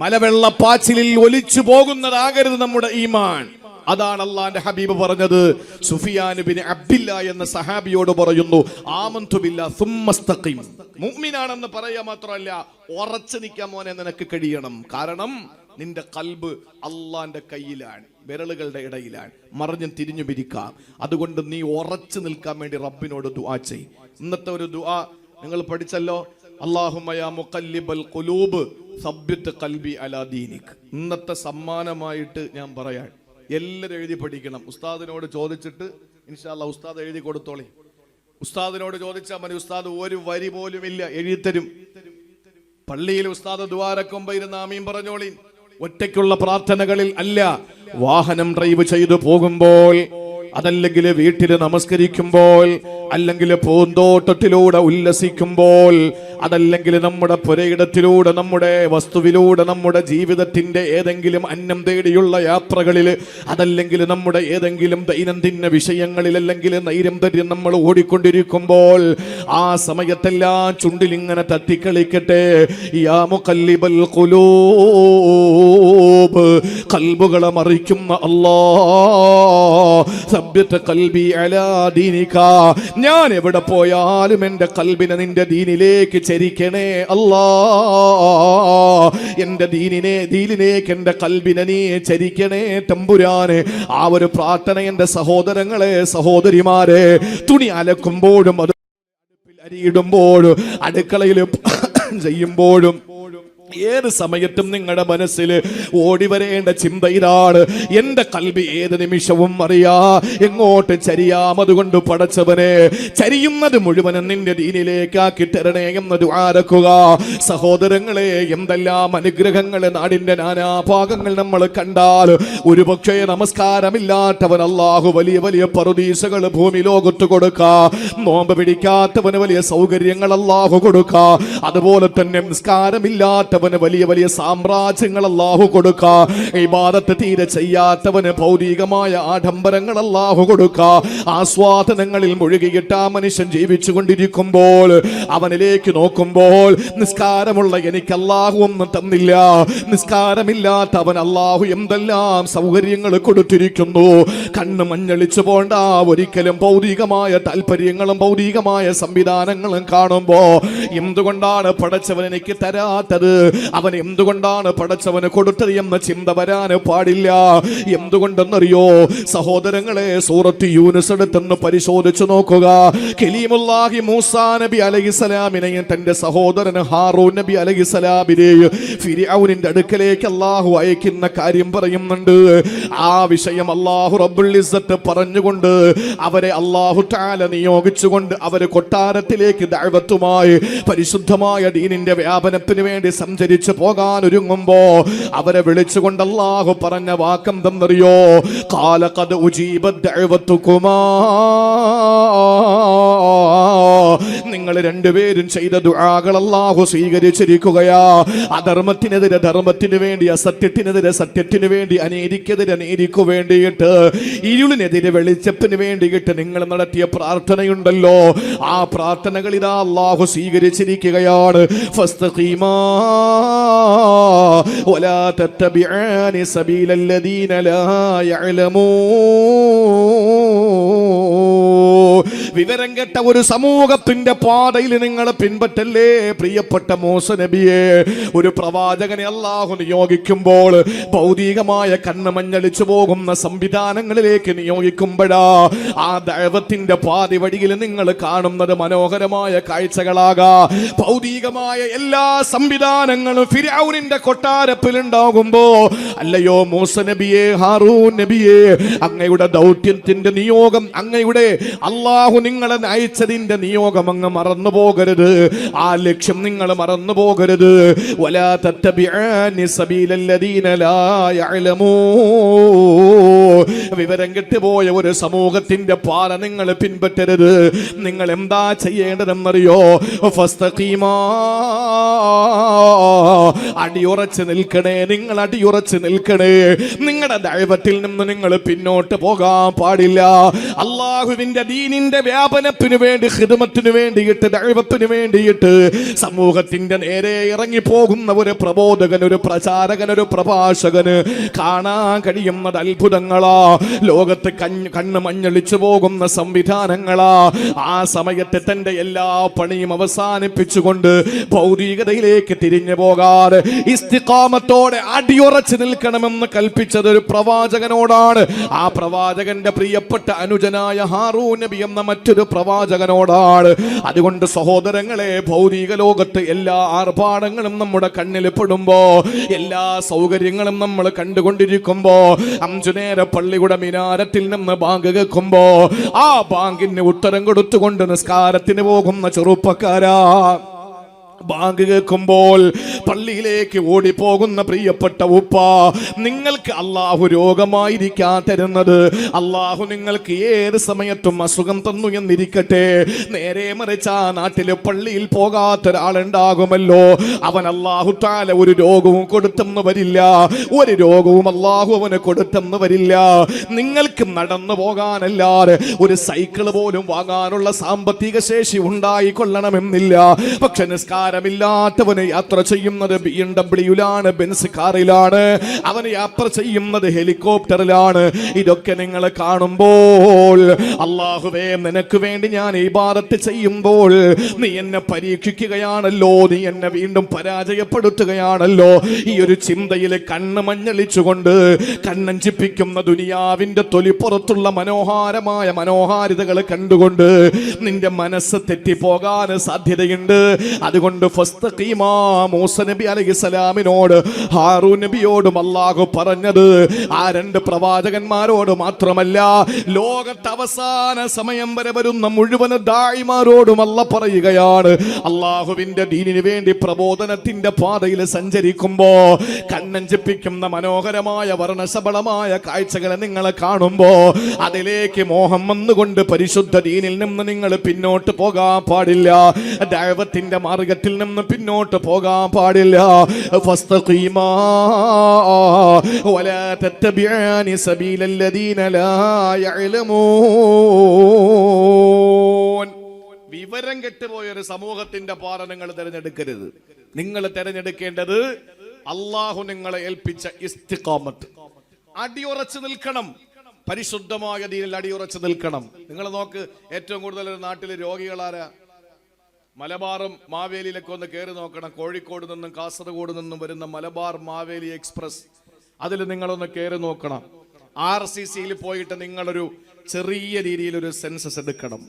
മലവെള്ളപ്പാച്ചിലിൽ ഒലിച്ചു പോകുന്നതാകരുത് നമ്മുടെ ഈമാൻ. അതാണ് അള്ളാന്റെ ഹബീബ് പറഞ്ഞത്. സുഫിയാൻ ബിൻ അബ്ദില്ല എന്ന സഹാബിയോട് പറയുന്നു, ആമന്തു ബില്ലാഹ് സുമ്മസ്തഖിം. മുഅ്മിനാണെന്ന് പറയാ മാത്രമല്ല, ഉറച്ചു നിൽക്കാൻ മോനെ നിനക്ക് കഴിയണം. കാരണം നിന്റെ ഖൽബ് അള്ളാന്റെ കയ്യിലാണ്, വിരലുകളുടെ ഇടയിലാണ്, മറിഞ്ഞും തിരിഞ്ഞു പിരിക്കാം. അതുകൊണ്ട് നീ ഉറച്ചു നിൽക്കാൻ വേണ്ടി റബ്ബിനോട് ദുആ ചെയ്. ഇന്നത്തെ ഒരു ദുആ നിങ്ങൾ പഠിച്ചല്ലോ, അല്ലാഹുമ്മ യാ മുഖല്ലിബൽ ഖുലൂബ് സബ്ബിത് ഖൽബി അലാ ദീനിക്. ഇന്നത്തെ സമ്മാനമായിട്ട് ഞാൻ പറയാൻ, എല്ലാവരും എഴുതി പഠിക്കണം. ഉസ്താദിനോട് ചോദിച്ചിട്ട് ഇൻഷാ അല്ലാഹ് ഉസ്താദ് എഴുതി കൊടുത്തോളി. ഉസ്താദിനോട് ചോദിച്ചാൽ മതി, ഉസ്താദ് ഒരു വരി പോലും ഇല്ല എഴുതിത്തരും. പള്ളിയിൽ ഉസ്താദ് ദ്വാരക്കുമ്പോ ഇരുന്ന് ആമീൻ പറഞ്ഞോളി. ഒറ്റയ്ക്കുള്ള പ്രാർത്ഥനകളിൽ അല്ല, വാഹനം ഡ്രൈവ് ചെയ്തു പോകുമ്പോൾ, അതല്ലെങ്കിൽ വീട്ടിൽ നമസ്കരിക്കുമ്പോൾ, അല്ലെങ്കിൽ പൂന്തോട്ടത്തിലൂടെ ഉല്ലസിക്കുമ്പോൾ, അതല്ലെങ്കിൽ നമ്മുടെ പുരയിടത്തിലൂടെ, നമ്മുടെ വസ്തുവിലൂടെ, നമ്മുടെ ജീവിതത്തിന്റെ ഏതെങ്കിലും അന്നം തേടിയുള്ള യാത്രകളിൽ, അതല്ലെങ്കിൽ നമ്മുടെ ഏതെങ്കിലും ദൈനംദിന വിഷയങ്ങളിൽ, അല്ലെങ്കിൽ നൈരന്തര്യം നമ്മൾ ഓടിക്കൊണ്ടിരിക്കുമ്പോൾ, ആ സമയത്തെല്ലാം ചുണ്ടിലിങ്ങനെ തട്ടിക്കളിക്കട്ടെ, യാ മുഖല്ലിബൽ ഖുലൂബ്, ഖൽബുകളെ മറിക്കുന്ന അല്ലാഹ്, സബ്ബിത് ഖൽബി അലാ ദീനിക, ഞാൻ എവിടെ പോയാലും എന്റെ ഖൽബിനെ നിന്റെ ദീനിലേക്ക് ചരിക്കണേ അല്ലാ, എന്റെ ദീനിലേക്ക് എന്റെ ഖൽബിനെ നീ ചരിക്കണേ തമ്പുരാനെ. ആ ഒരു പ്രാർത്ഥന എന്റെ സഹോദരങ്ങളെ, സഹോദരിമാരെ, തുണി അലക്കുമ്പോഴും, അത് അരിയിടുമ്പോഴും, അടുക്കളയിൽ ചെയ്യുമ്പോഴും, ഏത് സമയത്തും നിങ്ങളുടെ മനസ്സിൽ ഓടി വരേണ്ട ചിന്ത ഇതാണ്, എന്റെ ഖൽബ് ഏത് നിമിഷവും അറിയാ എങ്ങോട്ട് ചരിയാം. അതുകൊണ്ട് പടച്ചവനെ, ചരിയുന്നത് മുഴുവനും നിന്റെ ദീനിലേക്കാക്കി തരണേ എന്ന് ദുആരക്കുക. സഹോദരങ്ങളെ, എന്തെല്ലാം അനുഗ്രഹങ്ങൾ നാടിന്റെ നാനാഭാഗങ്ങൾ നമ്മൾ കണ്ടാൽ, ഒരുപക്ഷെ നമസ്കാരമില്ലാത്തവൻ അല്ലാഹു വലിയ വലിയ പറുദീസകൾ ഭൂമി ലോകത്ത് കൊടുക്ക, നോമ്പ് പിടിക്കാത്തവന് വലിയ സൗകര്യങ്ങൾ അല്ലാഹു കൊടുക്ക, അതുപോലെ തന്നെ നിസ്കാരമില്ലാത്ത വലിയ വലിയ സാമ്രാജ്യങ്ങൾ അല്ലാഹു കൊടുക്ക, ഇബാദത്ത് തീരെ ചെയ്യാത്തവന് ഭൗതികമായ ആഡംബരങ്ങൾ അല്ലാഹു കൊടുക്ക. ആസ്വാദനങ്ങളിൽ മുഴുകിയിട്ട് ആ മനുഷ്യൻ ജീവിച്ചു കൊണ്ടിരിക്കുമ്പോൾ, അവനിലേക്ക് നോക്കുമ്പോൾ, നിസ്കാരമുള്ള എനിക്ക് അല്ലാഹു ഒന്നും തന്നില്ല, നിസ്കാരമില്ലാത്ത അവൻ അല്ലാഹു എന്തെല്ലാം സൗകര്യങ്ങൾ കൊടുത്തിരിക്കുന്നു. കണ്ണ് മഞ്ഞളിച്ചു പോണ്ട ഒരിക്കലും ഭൗതികമായ താല്പര്യങ്ങളും ഭൗതികമായ സംവിധാനങ്ങളും കാണുമ്പോ, എന്തുകൊണ്ടാണ് പടച്ചവൻ എനിക്ക് തരാത്തത്, അവൻ എന്തുകൊണ്ടാണ് പടച്ചവന് കൊടുത്തത് എന്ന ചിന്ത വരാൻ പാടില്ല. എന്തുകൊണ്ടെന്നറിയോ സഹോദരങ്ങളെ, സൂറത്ത് യൂനുസ് എടുത്തെന്ന് പരിശോധിച്ചു നോക്കുക. കലീമുല്ലാഹി മൂസാ നബി അലൈഹിസ്സലാമിനെയും തന്റെ സഹോദരൻ ഹാറൂൻ നബി അലൈഹിസ്സലാമിനെയും ഫിർഔനിന്റെ അടുക്കലേക്ക് അല്ലാഹു അയക്കുന്ന കാര്യം പറയുന്നുണ്ട്. ആ വിഷയം അല്ലാഹു റബ്ബുൽ ഇസ്സത്ത് പറഞ്ഞുകൊണ്ട്, അവരെ അല്ലാഹു തആല നിയോഗിച്ചുകൊണ്ട്, അവരെ കൊട്ടാരത്തിലേക്ക് ദഅവത്തുമായി പരിശുദ്ധമായ ദീനിന്റെ വ്യാപനത്തിന് വേണ്ടി സഞ്ചരിച്ചു പോകാൻ ഒരുങ്ങുമ്പോ, അവരെ വിളിച്ചുകൊണ്ട് അല്ലാഹു പറഞ്ഞ വാക്കെന്തെന്നറിയോ, ഖാല ഖദ് ഉജീബത് ദഅവതുകുമാ, നിങ്ങൾ രണ്ടുപേരും ചെയ്ത ദുആകൾ അല്ലാഹു സ്വീകരിച്ചിരിക്കുകയാ. അധർമ്മത്തിനെതിരെ ധർമ്മത്തിന് വേണ്ടി, അസത്യത്തിനെതിരെ സത്യത്തിന് വേണ്ടി, അനീതിക്കെതിരെ നീതിക്കു വേണ്ടിയിട്ട്, ഇരുളിനെതിരെ വെളിച്ചത്തിന് വേണ്ടിയിട്ട് നിങ്ങൾ നടത്തിയ പ്രാർത്ഥനയുണ്ടല്ലോ, ആ പ്രാർത്ഥനകൾ ഇതാ അല്ലാഹു സ്വീകരിച്ചിരിക്കുകയാണ്. ഫസ്തഖീമാ വലാ തത്തബിആനി സബീലല്ലദീന ലാ യഅലമൂൻ. വിവരം കെട്ട ഒരു സമൂഹത്തിന്റെ പാതയിൽ നിങ്ങൾ പിൻപറ്റല്ലേ പ്രിയപ്പെട്ട മൂസ നബിയെ. ഒരു പ്രവാചകനെ അല്ലാഹു നിയോഗിക്കുമ്പോൾ, ഭൗതികമായ കണ്ണ് മഞ്ഞളിച്ചു പോകുന്ന സംവിധാനങ്ങളിലേക്ക് നിയോഗിക്കുമ്പോഴാ ആ ദഅവത്തിന്റെ പാതി വഴിയിൽ നിങ്ങൾ കാണുന്നത് മനോഹരമായ കാഴ്ചകളാകാ. ഭൗതികമായ എല്ലാ സംവിധാനങ്ങളും ഫിർഔനിന്റെ കൊട്ടാരത്തിൽ ഉണ്ടാകുമ്പോ, അല്ലയോ മൂസ നബിയെ, ഹാറൂൻ നബിയെ, അങ്ങയുടെ ദൗത്യത്തിന്റെ നിയോഗം, അങ്ങയുടെ അല്ലാഹു നിങ്ങളെ അയച്ചതിന്റെ നിയോഗം അങ്ങ് മറന്നു പോകരുത്, ആ ലക്ഷ്യം നിങ്ങൾ മറന്നു പോകരുത്. വലാ തത്തബിആനി സബീലല്ലദീന ലാ യഅലമൂൻ. വിവരം കെട്ടുപോയ ഒരു സമൂഹത്തിന്റെ പാത നിങ്ങൾ പിൻപറ്റരുത്. നിങ്ങൾ എന്താ ചെയ്യേണ്ടതെന്നറിയോ? ഫസ്തഖീമാ, അടിയുറച്ച് നിൽക്കണേ. നിങ്ങൾ അടിയുറച്ച് നിൽക്കണേ. നിങ്ങളുടെ ദഅവത്തിൽ നിന്ന് നിങ്ങൾ പിന്നോട്ട് പോകാൻ പാടില്ല. അള്ളാഹുവിന്റെ ദീനിന്റെ വ്യാപനത്തിന് വേണ്ടി, ഖിദ്മത്തിന് വേണ്ടിയിട്ട്, ദഅവത്തിന് വേണ്ടിയിട്ട് സമൂഹത്തിന്റെ നേരെ ഇറങ്ങി പോകുന്ന ഒരു പ്രബോധകൻ, ഒരു പ്രചാരകൻ, ഒരു പ്രഭാഷകന് കാണാൻ കഴിയുന്നത് അത്ഭുതങ്ങളാ. ലോകത്ത് കണ്ണ് മഞ്ഞളിച്ചു പോകുന്ന സംവിധാനങ്ങളാ. ആ സമയത്ത് തന്റെ എല്ലാ പണിയും അവസാനിപ്പിച്ചുകൊണ്ട് ഭൗതികതയിലേക്ക് തിരിഞ്ഞു പോകാതെ ഇസ്തിഖാമത്തോടെ അടിയുറച്ച് നിൽക്കണമെന്ന് കൽപ്പിച്ചത് ഒരു പ്രവാചകനോടാണ്. ആ പ്രവാചകന്റെ പ്രിയപ്പെട്ട അനുജനായ ഹാറൂൻ നബി എന്ന മറ്റൊരു പ്രവാചകനോടാണ്. അതുകൊണ്ട് സഹോദരങ്ങളെ, ഭൗതിക ലോകത്ത് എല്ലാ ആർഭാടങ്ങളും നമ്മുടെ കണ്ണിൽ പെടുമ്പോ, എല്ലാ സൗകര്യങ്ങളും നമ്മൾ കണ്ടുകൊണ്ടിരിക്കുമ്പോ, 5 നേര പള്ളിയുടെ മിനാരത്തിൽ നിന്ന് ബാങ്ക് കേൾക്കുമ്പോ ആ ബാങ്കിന് ഉത്തരം കൊടുത്തുകൊണ്ട് നിസ്കാരത്തിന് പോകുന്ന ചെറുപ്പക്കാരാ, ബാങ്ക് കേൾക്കുമ്പോൾ പള്ളിയിലേക്ക് ഓടിപ്പോകുന്ന പ്രിയപ്പെട്ട ഉപ്പ, നിങ്ങൾക്ക് അള്ളാഹു രോഗമായിരിക്കാൻ തരുന്നത്, അള്ളാഹു നിങ്ങൾക്ക് ഏത് സമയത്തും അസുഖം തന്നു എന്നിരിക്കട്ടെ. നേരെ മറിച്ച് ആ നാട്ടില് പള്ളിയിൽ പോകാത്ത ഒരാളുണ്ടാകുമല്ലോ, അവൻ അള്ളാഹു താല ഒരു രോഗവും കൊടുത്തെന്ന് വരില്ല. ഒരു രോഗവും അള്ളാഹു അവന് കൊടുത്തെന്ന് വരില്ല. നിങ്ങൾക്ക് നടന്നു പോകാനല്ലാതെ ഒരു സൈക്കിൾ പോലും വാങ്ങാനുള്ള സാമ്പത്തിക ശേഷി ഉണ്ടായിക്കൊള്ളണമെന്നില്ല. പക്ഷെ നിസ്കാരമില്ലാത്തവന് യാത്ര ചെയ്യുന്നത് BMW-ലാണ്, ബെൻസ് കാറിലാണ്. അവന് യാത്ര ചെയ്യുന്നത് ഹെലികോപ്റ്ററിലാണ്. ഇതൊക്കെ നിങ്ങൾ കാണുമ്പോൾ, അല്ലാഹുവേ നിനക്ക് വേണ്ടി ഞാൻ ഇബാദത്ത് ചെയ്യുമ്പോൾ നീ എന്നെ പരീക്ഷിക്കുകയാണല്ലോ, നീ എന്നെ വീണ്ടും പരാജയപ്പെടുത്തുകയാണല്ലോ. ഈ ഒരു ചിന്തയിൽ കണ്ണ് മഞ്ഞളിച്ചുകൊണ്ട്, കണ്ണഞ്ചിപ്പിക്കുന്ന ദുനിയാവിന്റെ തൊലിപ്പുറത്തുള്ള മനോഹരമായ മനോഹാരിതകൾ കണ്ടുകൊണ്ട് നിന്റെ മനസ്സ് തെറ്റിപ്പോകാൻ സാധ്യതയുണ്ട്. അതുകൊണ്ട് ഫസ്തഖീമാ, മൂസ നബി അലൈഹിസ്സലാമിനോട് ഹാറൂൻ നബിയോടും അല്ലാഹു പറഞ്ഞത് ആ 2 പ്രവാചകന്മാരോട് മാത്രമല്ല, ലോകത്ത് അവസാന സമയം വരെ വരുന്ന മുഴുവൻ ദായിമാരോടും അല്ല പറയുകയാണ്. അള്ളാഹുവിന്റെ ദീനിന് വേണ്ടി പ്രബോധനത്തിന്റെ പാതയിൽ സഞ്ചരിക്കുമ്പോ കണ്ണഞ്ചിപ്പിക്കുന്ന മനോഹരമായ വർണ്ണശബളമായ കാഴ്ചകളെ നിങ്ങൾ കാണുമ്പോ അതിലേക്ക് മോഹം വന്നുകൊണ്ട് പരിശുദ്ധ ദീനിൽ നിന്ന് നിങ്ങൾ പിന്നോട്ട് പോകാൻ പാടില്ല. ദഅവത്തിന്റെ മാർഗത്തിൽ നിന്ന് പിന്നോട്ട് പോകാൻ പാടില്ല. ഫസ്തഖീമാ വലാ തത്തബിഅനി സബീലല്ലദീന ലാ യഅലമൂൻ. വിവരം കെട്ടുപോയ ഒരു സമൂഹത്തിന്റെ പാത നിങ്ങൾ തിരഞ്ഞെടുക്കരുത്. നിങ്ങൾ തിരഞ്ഞെടുക്കേണ്ടത് അള്ളാഹു നിങ്ങളെ ഏൽപ്പിച്ച ഇസ്തിഖാമത്ത്. അടിയുറച്ച് നിൽക്കണം. പരിശുദ്ധമായ ദീനിൽ അടിയുറച്ച് നിൽക്കണം. നിങ്ങൾ നോക്ക്, ഏറ്റവും കൂടുതൽ നാട്ടിലെ രോഗികളാരാ? മലബാറും മാവേലിയിലൊക്കെ ഒന്ന് കയറി നോക്കണം. കോഴിക്കോട് നിന്നും കാസർഗോഡ് നിന്നും വരുന്ന മലബാർ മാവേലി എക്സ്പ്രസ്, അതിൽ നിങ്ങളൊന്ന് കയറി നോക്കണം. RCCയിൽ പോയിട്ട് നിങ്ങളൊരു ചെറിയ രീതിയിലൊരു സെൻസസ് എടുക്കണം.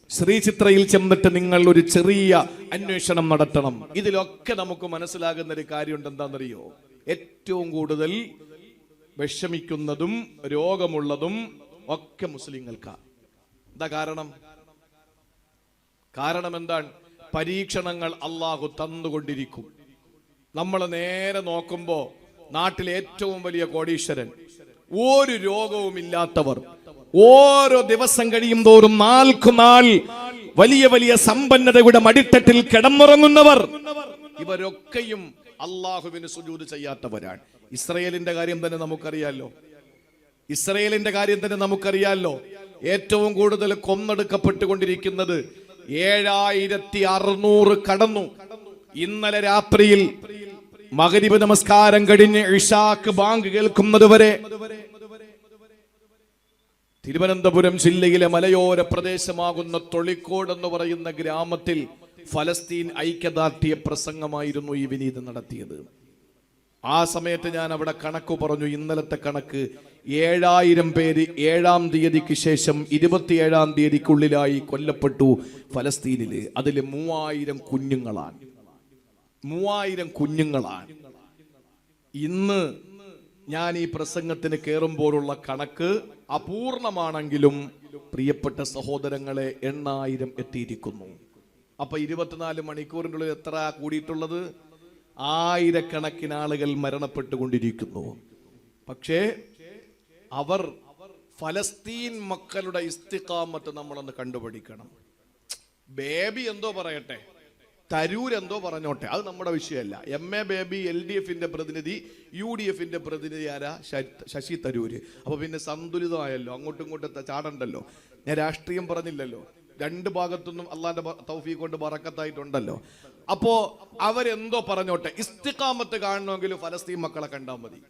ശ്രീചിത്രയിൽ ചെന്നിട്ട് നിങ്ങൾ ഒരു ചെറിയ അന്വേഷണം നടത്തണം. ഇതിലൊക്കെ നമുക്ക് മനസ്സിലാകുന്ന ഒരു കാര്യമുണ്ട്. എന്താണെന്നറിയോ? ഏറ്റവും കൂടുതൽ വിഷമിക്കുന്നതും രോഗമുള്ളതും ഒക്കെ മുസ്ലിങ്ങൾക്കാണ്. എന്താ കാരണം? കാരണം എന്താണ്? പരീക്ഷണങ്ങൾ അള്ളാഹു തന്നുകൊണ്ടിരിക്കും. നമ്മൾ നേരെ നോക്കുമ്പോ നാട്ടിലെ ഏറ്റവും വലിയ കോടീശ്വരൻ, ഒരു രോഗവും ഇല്ലാത്തവർ, ഓരോ ദിവസം കഴിയും തോറും നാൾക്കുനാൾ വലിയ വലിയ സമ്പന്നതയുടെ മടിത്തട്ടിൽ കിടന്നുറങ്ങുന്നവർ, ഇവരൊക്കെയും അള്ളാഹുവിന് സുജൂദ് ചെയ്യാത്തവരാണ്. ഇസ്രയേലിന്റെ കാര്യം തന്നെ നമുക്കറിയാലോ. ഏറ്റവും കൂടുതൽ കൊന്നെടുക്കപ്പെട്ടുകൊണ്ടിരിക്കുന്നത് 7600 കടന്നു. ഇന്നലെ രാത്രിയിൽ മഗ്രിബ് നമസ്കാരം കഴിഞ്ഞ് ഇശാക്ക് ബാങ്ക് കേൾക്കുന്നത് വരെ തിരുവനന്തപുരം ജില്ലയിലെ മലയോര പ്രദേശമാകുന്ന തൊളിക്കോട് എന്ന് പറയുന്ന ഗ്രാമത്തിൽ ഫലസ്തീൻ ഐക്യദാർഢ്യ പ്രസംഗമായിരുന്നു ഈ വിനീത് നടത്തിയത്. ആ സമയത്ത് ഞാൻ അവിടെ കണക്ക് പറഞ്ഞു. ഇന്നലത്തെ കണക്ക് 7000 പേര് 7-ാം തീയതിക്ക് ശേഷം 27-ാം തീയതിക്കുള്ളിലായി കൊല്ലപ്പെട്ടു ഫലസ്തീനില്. അതിൽ 3000 കുഞ്ഞുങ്ങളാണ്. ഇന്ന് ഞാൻ ഈ പ്രസംഗത്തിന് കയറുമ്പോഴുള്ള കണക്ക് അപൂർണമാണെങ്കിലും പ്രിയപ്പെട്ട സഹോദരങ്ങളെ 8000 എത്തിയിരിക്കുന്നു. അപ്പൊ 24 മണിക്കൂറിനുള്ളിൽ എത്ര കൂടിയിട്ടുള്ളത്? 1000കണക്കിന് ആളുകൾ മരണപ്പെട്ടുകൊണ്ടിരിക്കുന്നു. പക്ഷേ അവർ ഫലസ്തീൻ മക്കളുടെ ഇസ്തിഖാമത്ത് നമ്മളൊന്ന് കണ്ടുപിടിക്കണം. ബേബി എന്തോ പറയട്ടെ, തരൂർ എന്തോ പറഞ്ഞോട്ടെ, അത് നമ്മുടെ വിഷയമല്ല. MA ബേബി LDFന്റെ പ്രതിനിധി, UDFന്റെ പ്രതിനിധി ആരാ? ശശി തരൂര്. അപ്പൊ പിന്നെ സന്തുലിതമായല്ലോ, അങ്ങോട്ടും ഇങ്ങോട്ടും ചാടണ്ടല്ലോ. ഞാൻ രാഷ്ട്രീയം പറഞ്ഞില്ലല്ലോ, രണ്ട് ഭാഗത്തുനിന്നും അള്ളാന്റെ തൗഫീഖ് കൊണ്ട് ബറക്കത്തായിട്ടുണ്ടല്ലോ. അപ്പോ അവരെന്തോ പറഞ്ഞോട്ടെ, ഇസ്തിഖാമത്ത് കാണണമെങ്കിൽ ഫലസ്തീൻ മക്കളെ കണ്ടാൽ മതി.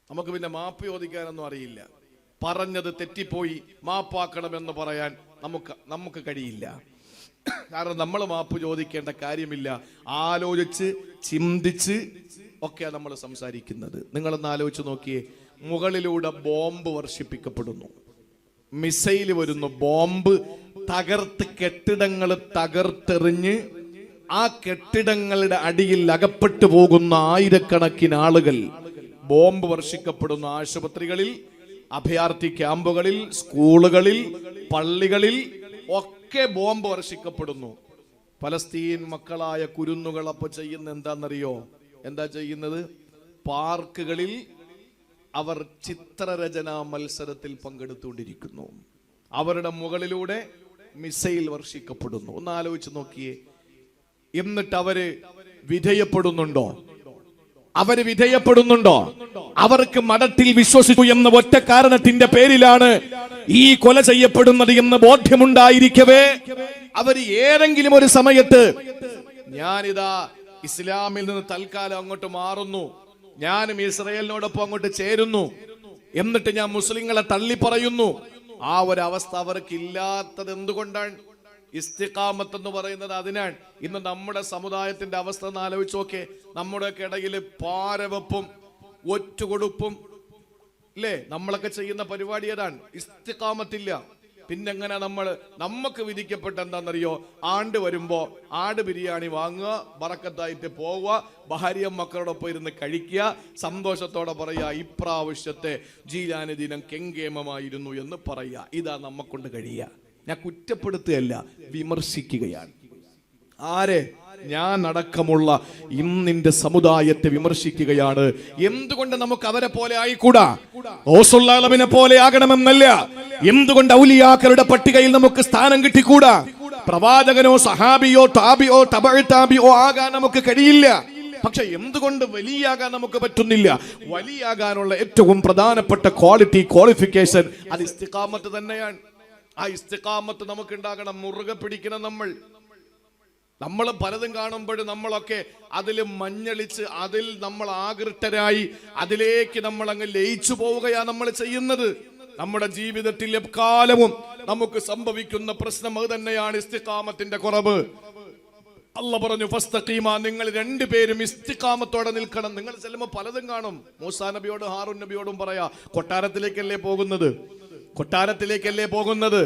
നമുക്ക് പിന്നെ മാപ്പ് ചോദിക്കാനൊന്നും അറിയില്ല. പറഞ്ഞത് തെറ്റിപ്പോയി മാപ്പാക്കണമെന്ന് പറയാൻ നമുക്ക് കഴിയില്ല. കാരണം നമ്മൾ മാപ്പ് ചോദിക്കേണ്ട കാര്യമില്ല. ആലോചിച്ച് ചിന്തിച്ച് ഒക്കെയാണ് നമ്മൾ സംസാരിക്കുന്നത്. നിങ്ങളൊന്ന് ആലോചിച്ച് നോക്കിയേ, മുകളിലൂടെ ബോംബ് വർഷിപ്പിക്കപ്പെടുന്നു, മിസൈൽ വരുന്നു, ബോംബ് തകർത്ത് കെട്ടിടങ്ങൾ തകർത്തെറിഞ്ഞ് ആ കെട്ടിടങ്ങളുടെ അടിയിൽ അകപ്പെട്ടു പോകുന്ന ആയിരക്കണക്കിന് ആളുകൾ, ബോംബ് വർഷിക്കപ്പെടുന്ന ആശുപത്രികളിൽ, അഭയാർത്ഥി ക്യാമ്പുകളിൽ, സ്കൂളുകളിൽ, പള്ളികളിൽ ഒക്കെ ബോംബ് വർഷിക്കപ്പെടുന്നു. ഫലസ്തീൻ മക്കളായ കുരുന്നുകൾ അപ്പൊ ചെയ്യുന്ന എന്താണെന്നറിയോ? എന്താ ചെയ്യുന്നത്? പാർക്കുകളിൽ അവർ ചിത്രരചനാ മത്സരത്തിൽ പങ്കെടുത്തുകൊണ്ടിരിക്കുന്നു. അവരുടെ മുകളിലൂടെ മിസൈൽ വർഷിക്കപ്പെടുന്നു. ഒന്ന് ആലോചിച്ച് നോക്കിയേ. എന്നിട്ട് അവര് വിധേയപ്പെടുന്നുണ്ടോ? അവർക്ക് മതത്തിൽ വിശ്വസിച്ചു എന്ന ഒറ്റ കാരണത്തിന്റെ പേരിലാണ് ഈ കൊല ചെയ്യപ്പെടുന്നത് എന്ന് ബോധ്യമുണ്ടായിരിക്കവേ അവർ ഏതെങ്കിലും ഒരു സമയത്ത് ഞാനിതാ ഇസ്ലാമിൽ നിന്ന് തൽക്കാലം അങ്ങോട്ട് മാറുന്നു, ഞാനും ഇസ്രായേലിനോടൊപ്പം അങ്ങോട്ട് ചേരുന്നു, എന്നിട്ട് ഞാൻ മുസ്ലിങ്ങളെ തള്ളി പറയുന്നു, ആ ഒരു അവസ്ഥ അവർക്ക് ഇല്ലാത്തത് എന്തുകൊണ്ടാണ്? ഇസ്തിഖാമത്ത് എന്ന് പറയുന്നത് അതിനാണ്. ഇന്ന് നമ്മുടെ സമുദായത്തിന്റെ അവസ്ഥ ഒന്ന് ആലോചിച്ച് നോക്കേ. നമ്മുടെയൊക്കെ ഇടയിൽ പാരവെപ്പും ഒറ്റുകൊടുപ്പും അല്ലേ നമ്മളൊക്കെ ചെയ്യുന്ന പരിപാടി ഏതാണ്? ഇസ്തിഖാമത്തില്ല. പിന്നെങ്ങനെ നമുക്ക് വിധിക്കപ്പെട്ട എന്താണെന്നറിയോ? ആണ്ട് വരുമ്പോ ആട് ബിരിയാണി വാങ്ങുക, ബറക്കത്തായിട്ട് പോവുക, ഭാര്യ മക്കളോടൊപ്പം ഇരുന്ന് കഴിക്കുക, സന്തോഷത്തോടെ പറയുക ഇപ്രാവശ്യത്തെ ജീലാനി ദിനം കെങ്കേമമായിരുന്നു എന്ന് പറയുക. ഇതാ നമ്മക്കൊണ്ട് കഴിയുക. ഞാൻ കുറ്റപ്പെടുത്തുകയല്ല, വിമർശിക്കുകയാണ്. ആരെ? ഞാൻ അടക്കമുള്ള ഇന്നിന്റെ സമുദായത്തെ വിമർശിക്കുകയാണ്. എന്തുകൊണ്ട് നമുക്ക് അവരെ പോലെ ആയിക്കൂടാ? റസൂലുള്ളാഹിനെ പോലെ ആകണമെന്നല്ല. എന്തുകൊണ്ട് ഔലിയാക്കളുടെ പട്ടികയിൽ നമുക്ക് സ്ഥാനം കിട്ടിക്കൂടാ? പ്രവാചകനോ സഹാബിയോ താബിയോ തബഅ താബിയോ ആകാൻ നമുക്ക് കഴിയില്ല. പക്ഷെ എന്തുകൊണ്ട് വലിയാകാൻ നമുക്ക് പറ്റുന്നില്ല? വലിയാകാനുള്ള ഏറ്റവും പ്രധാനപ്പെട്ട ക്വാളിഫിക്കേഷൻ അത് ഇസ്തിഖാമത്ത് തന്നെയാണ്. ആ ഇസ്തിഖാമത്ത് നമുക്ക് ഉണ്ടാകണം. മുറുകെ പിടിക്കണം. നമ്മൾ പലതും കാണുമ്പോഴും നമ്മളൊക്കെ അതിൽ മഞ്ഞളിച്ച് അതിൽ നമ്മൾ ആകൃഷ്ടരായി അതിലേക്ക് നമ്മൾ അങ്ങ് ലയിച്ചു പോവുകയാണ് നമ്മൾ ചെയ്യുന്നത്. നമ്മുടെ ജീവിതത്തിൽ എക്കാലവും നമുക്ക് സംഭവിക്കുന്ന പ്രശ്നം അത് തന്നെയാണ്, ഇസ്തിഖാമത്തിന്റെ കുറവ്. അല്ലാഹ് പറഞ്ഞു ഫസ്തഖീമ, നിങ്ങൾ രണ്ടുപേരും ഇസ്തിഖാമത്തോടെ നിൽക്കണം. നിങ്ങൾ ചെല്ലുമ്പോൾ പലതും കാണും. മൂസാ നബിയോടും ഹാറൂൻ നബിയോടും പറയാ, കൊട്ടാരത്തിലേക്കല്ലേ പോകുന്നത്,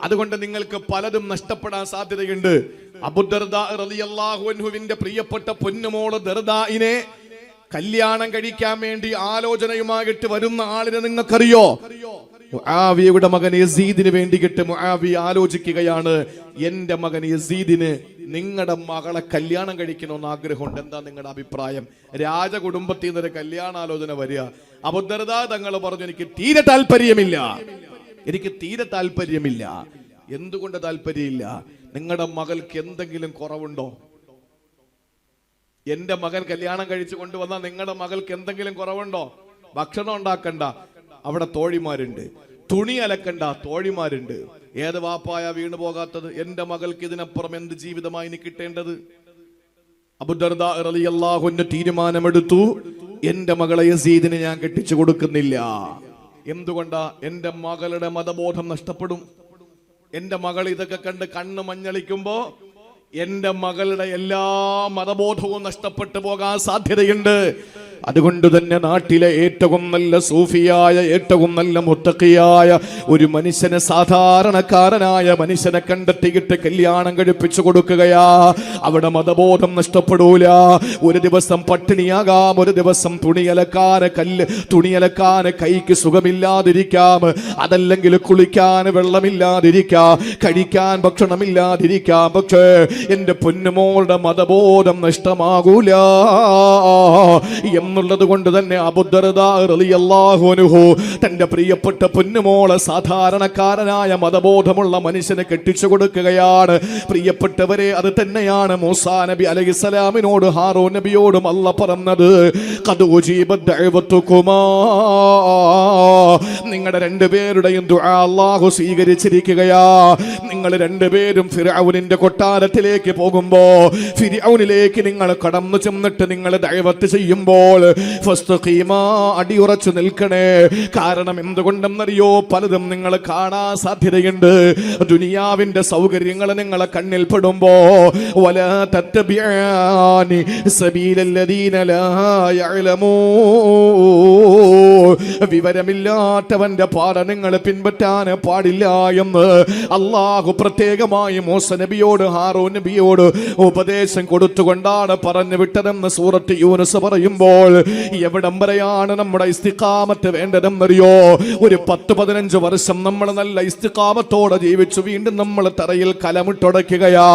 അതുകൊണ്ട് നിങ്ങൾക്ക് പലതും നഷ്ടപ്പെടാൻ സാധ്യതയുണ്ട്. അബൂ ദർദാ റളിയല്ലാഹു അൻഹുവിന്റെ പ്രിയപ്പെട്ട പൊന്നുമോള് ദർദായിനെ കല്യാണം കഴിക്കാൻ വേണ്ടി ആലോചനയുമായിട്ട് വരുന്ന ആളിനെ നിങ്ങൾക്കറിയോ? മുആവിയയുടെ മകൻ യസീദിന് വേണ്ടിയിട്ട് മുആവിയ ആലോചിക്കുകയാണ്, എന്റെ മകൻ യസീദിന് നിങ്ങളുടെ മകളെ കല്യാണം കഴിക്കണമെന്ന് ആഗ്രഹമുണ്ട്, എന്താ നിങ്ങളുടെ അഭിപ്രായം? രാജകുടുംബത്തിൽ നിന്നൊരു കല്യാണാലോചന വരിക. അബൂ ദർദാ തങ്ങൾ പറഞ്ഞു, എനിക്ക് തീരെ താല്പര്യമില്ല. എന്തുകൊണ്ട് താല്പര്യമില്ല? നിങ്ങളുടെ മകൾക്ക് എന്തെങ്കിലും കുറവുണ്ടോ? എന്റെ മകൻ കല്യാണം കഴിച്ചു കൊണ്ടുവന്നാൽ നിങ്ങളുടെ മകൾക്ക് എന്തെങ്കിലും കുറവുണ്ടോ? ഭക്ഷണം ഉണ്ടാക്കണ്ട, അവിടെ തോഴിമാരുണ്ട്. തുണി അലക്കണ്ട, തോഴിമാരുണ്ട്. ഏത് വാപ്പായ വീണു പോകാത്തത്? എന്റെ മകൾക്ക് ഇതിനപ്പുറം എന്ത് ജീവിതമായി ഇനി കിട്ടേണ്ടത്? അബൂ ദർദാ റളിയല്ലാഹു അൻഹു തീരുമാനമെടുത്തു, എന്റെ മകളെ യസീദിന് ഞാൻ കെട്ടിച്ചു കൊടുക്കുന്നില്ല. എന്തുകൊണ്ടാ? എന്റെ മകളുടെ മതബോധം നഷ്ടപ്പെടും. എന്റെ മകൾ ഇതൊക്കെ കണ്ട് കണ്ണ് മഞ്ഞളിക്കുമ്പോ എന്റെ മകളുടെ എല്ലാ മതബോധവും നഷ്ടപ്പെട്ടു പോകാൻ സാധ്യതയുണ്ട്. അതുകൊണ്ട് തന്നെ നാട്ടിലെ ഏറ്റവും നല്ല സൂഫിയായ, ഏറ്റവും നല്ല മുത്തഖിയായ ഒരു മനുഷ്യനെ, സാധാരണക്കാരനായ മനുഷ്യനെ കണ്ടെത്തിയിട്ട് കല്യാണം കഴിപ്പിച്ചു കൊടുക്കുകയാ. അവിടെ മതബോധം നഷ്ടപ്പെടൂല. ഒരു ദിവസം പട്ടിണിയാകാം, ഒരു ദിവസം തുണിയലക്കാന് കൈക്ക് സുഖമില്ലാതിരിക്കാം, അതല്ലെങ്കിൽ കുളിക്കാൻ വെള്ളമില്ലാതിരിക്കാം, കഴിക്കാൻ ഭക്ഷണമില്ലാതിരിക്കാം. പക്ഷേ എന്റെ പൊന്നുമോളുടെ മതബോധം നഷ്ടമാകൂല. എന്നുള്ളത് കൊണ്ട് തന്നെ അബൂദർദാ റളിയല്ലാഹു അൻഹു തന്റെ പ്രിയപ്പെട്ട പൊന്നുമോളെ സാധാരണക്കാരനായ മതബോധമുള്ള മനുഷ്യനെ കെട്ടിച്ചു കൊടുക്കുകയാണ്. പ്രിയപ്പെട്ടവരെ, അത് തന്നെയാണ് മൂസാ നബി അലൈഹിസ്സലാമിനോട് ഹാറൂൻ നബിയോടും അല്ലാഹ് പറഞ്ഞത്. ഖദ് ഉജീബത് ദഅവതുകുമാ, നിങ്ങളുടെ രണ്ടുപേരുടെയും ദുആ അല്ലാഹു സ്വീകരിച്ചിരിക്കുകയാ. നിങ്ങൾ രണ്ടുപേരും ഫിർഔനിന്റെ കൊട്ടാരത്തിലേക്ക് പോകുമ്പോ, ഫിർഔനിലേക്ക് നിങ്ങൾ കടന്നു ചെന്നിട്ട് നിങ്ങൾ ദഅവത്ത് ചെയ്യുമ്പോൾ ഫസ്തഖീമാ, അടിയുറച്ചു നിൽക്കണേ. കാരണം എന്തുകൊണ്ടെന്നറിയോ? പലതും നിങ്ങൾ കാണാൻ സാധ്യതയുണ്ട്. ദുനിയാവിന്റെ സൗകര്യങ്ങൾ നിങ്ങളെ കണ്ണിൽ പെടുമ്പോ വലാ തത്തബിആനി സബീലല്ലദീന ലാ യഅലമൂ, വിവരമില്ലാത്തവന്റെ പാത നിങ്ങൾ പിൻപറ്റാൻ പാടില്ല എന്ന് അല്ലാഹു പ്രത്യേകമായി മൂസാ നബിയോട് ഹാറൂൻ നബിയോട് ഉപദേശം കൊടുത്തുകൊണ്ടാണ് പറഞ്ഞു വിട്ടതെന്ന് സൂറത്ത് യൂനുസ് പറയുമ്പോൾ എവിടം വരെയാണ് നമ്മുടെ ഇസ്തിഖാമത്ത് വേണ്ടതെന്നറിയോ? ഒരു 10-15 വർഷം നമ്മൾ നല്ല ഇസ്തിഖാമത്തോടെ ജീവിച്ചു വീണ്ടും നമ്മൾ തറയിൽ കലമിട്ടുടയ്ക്കുകയാ.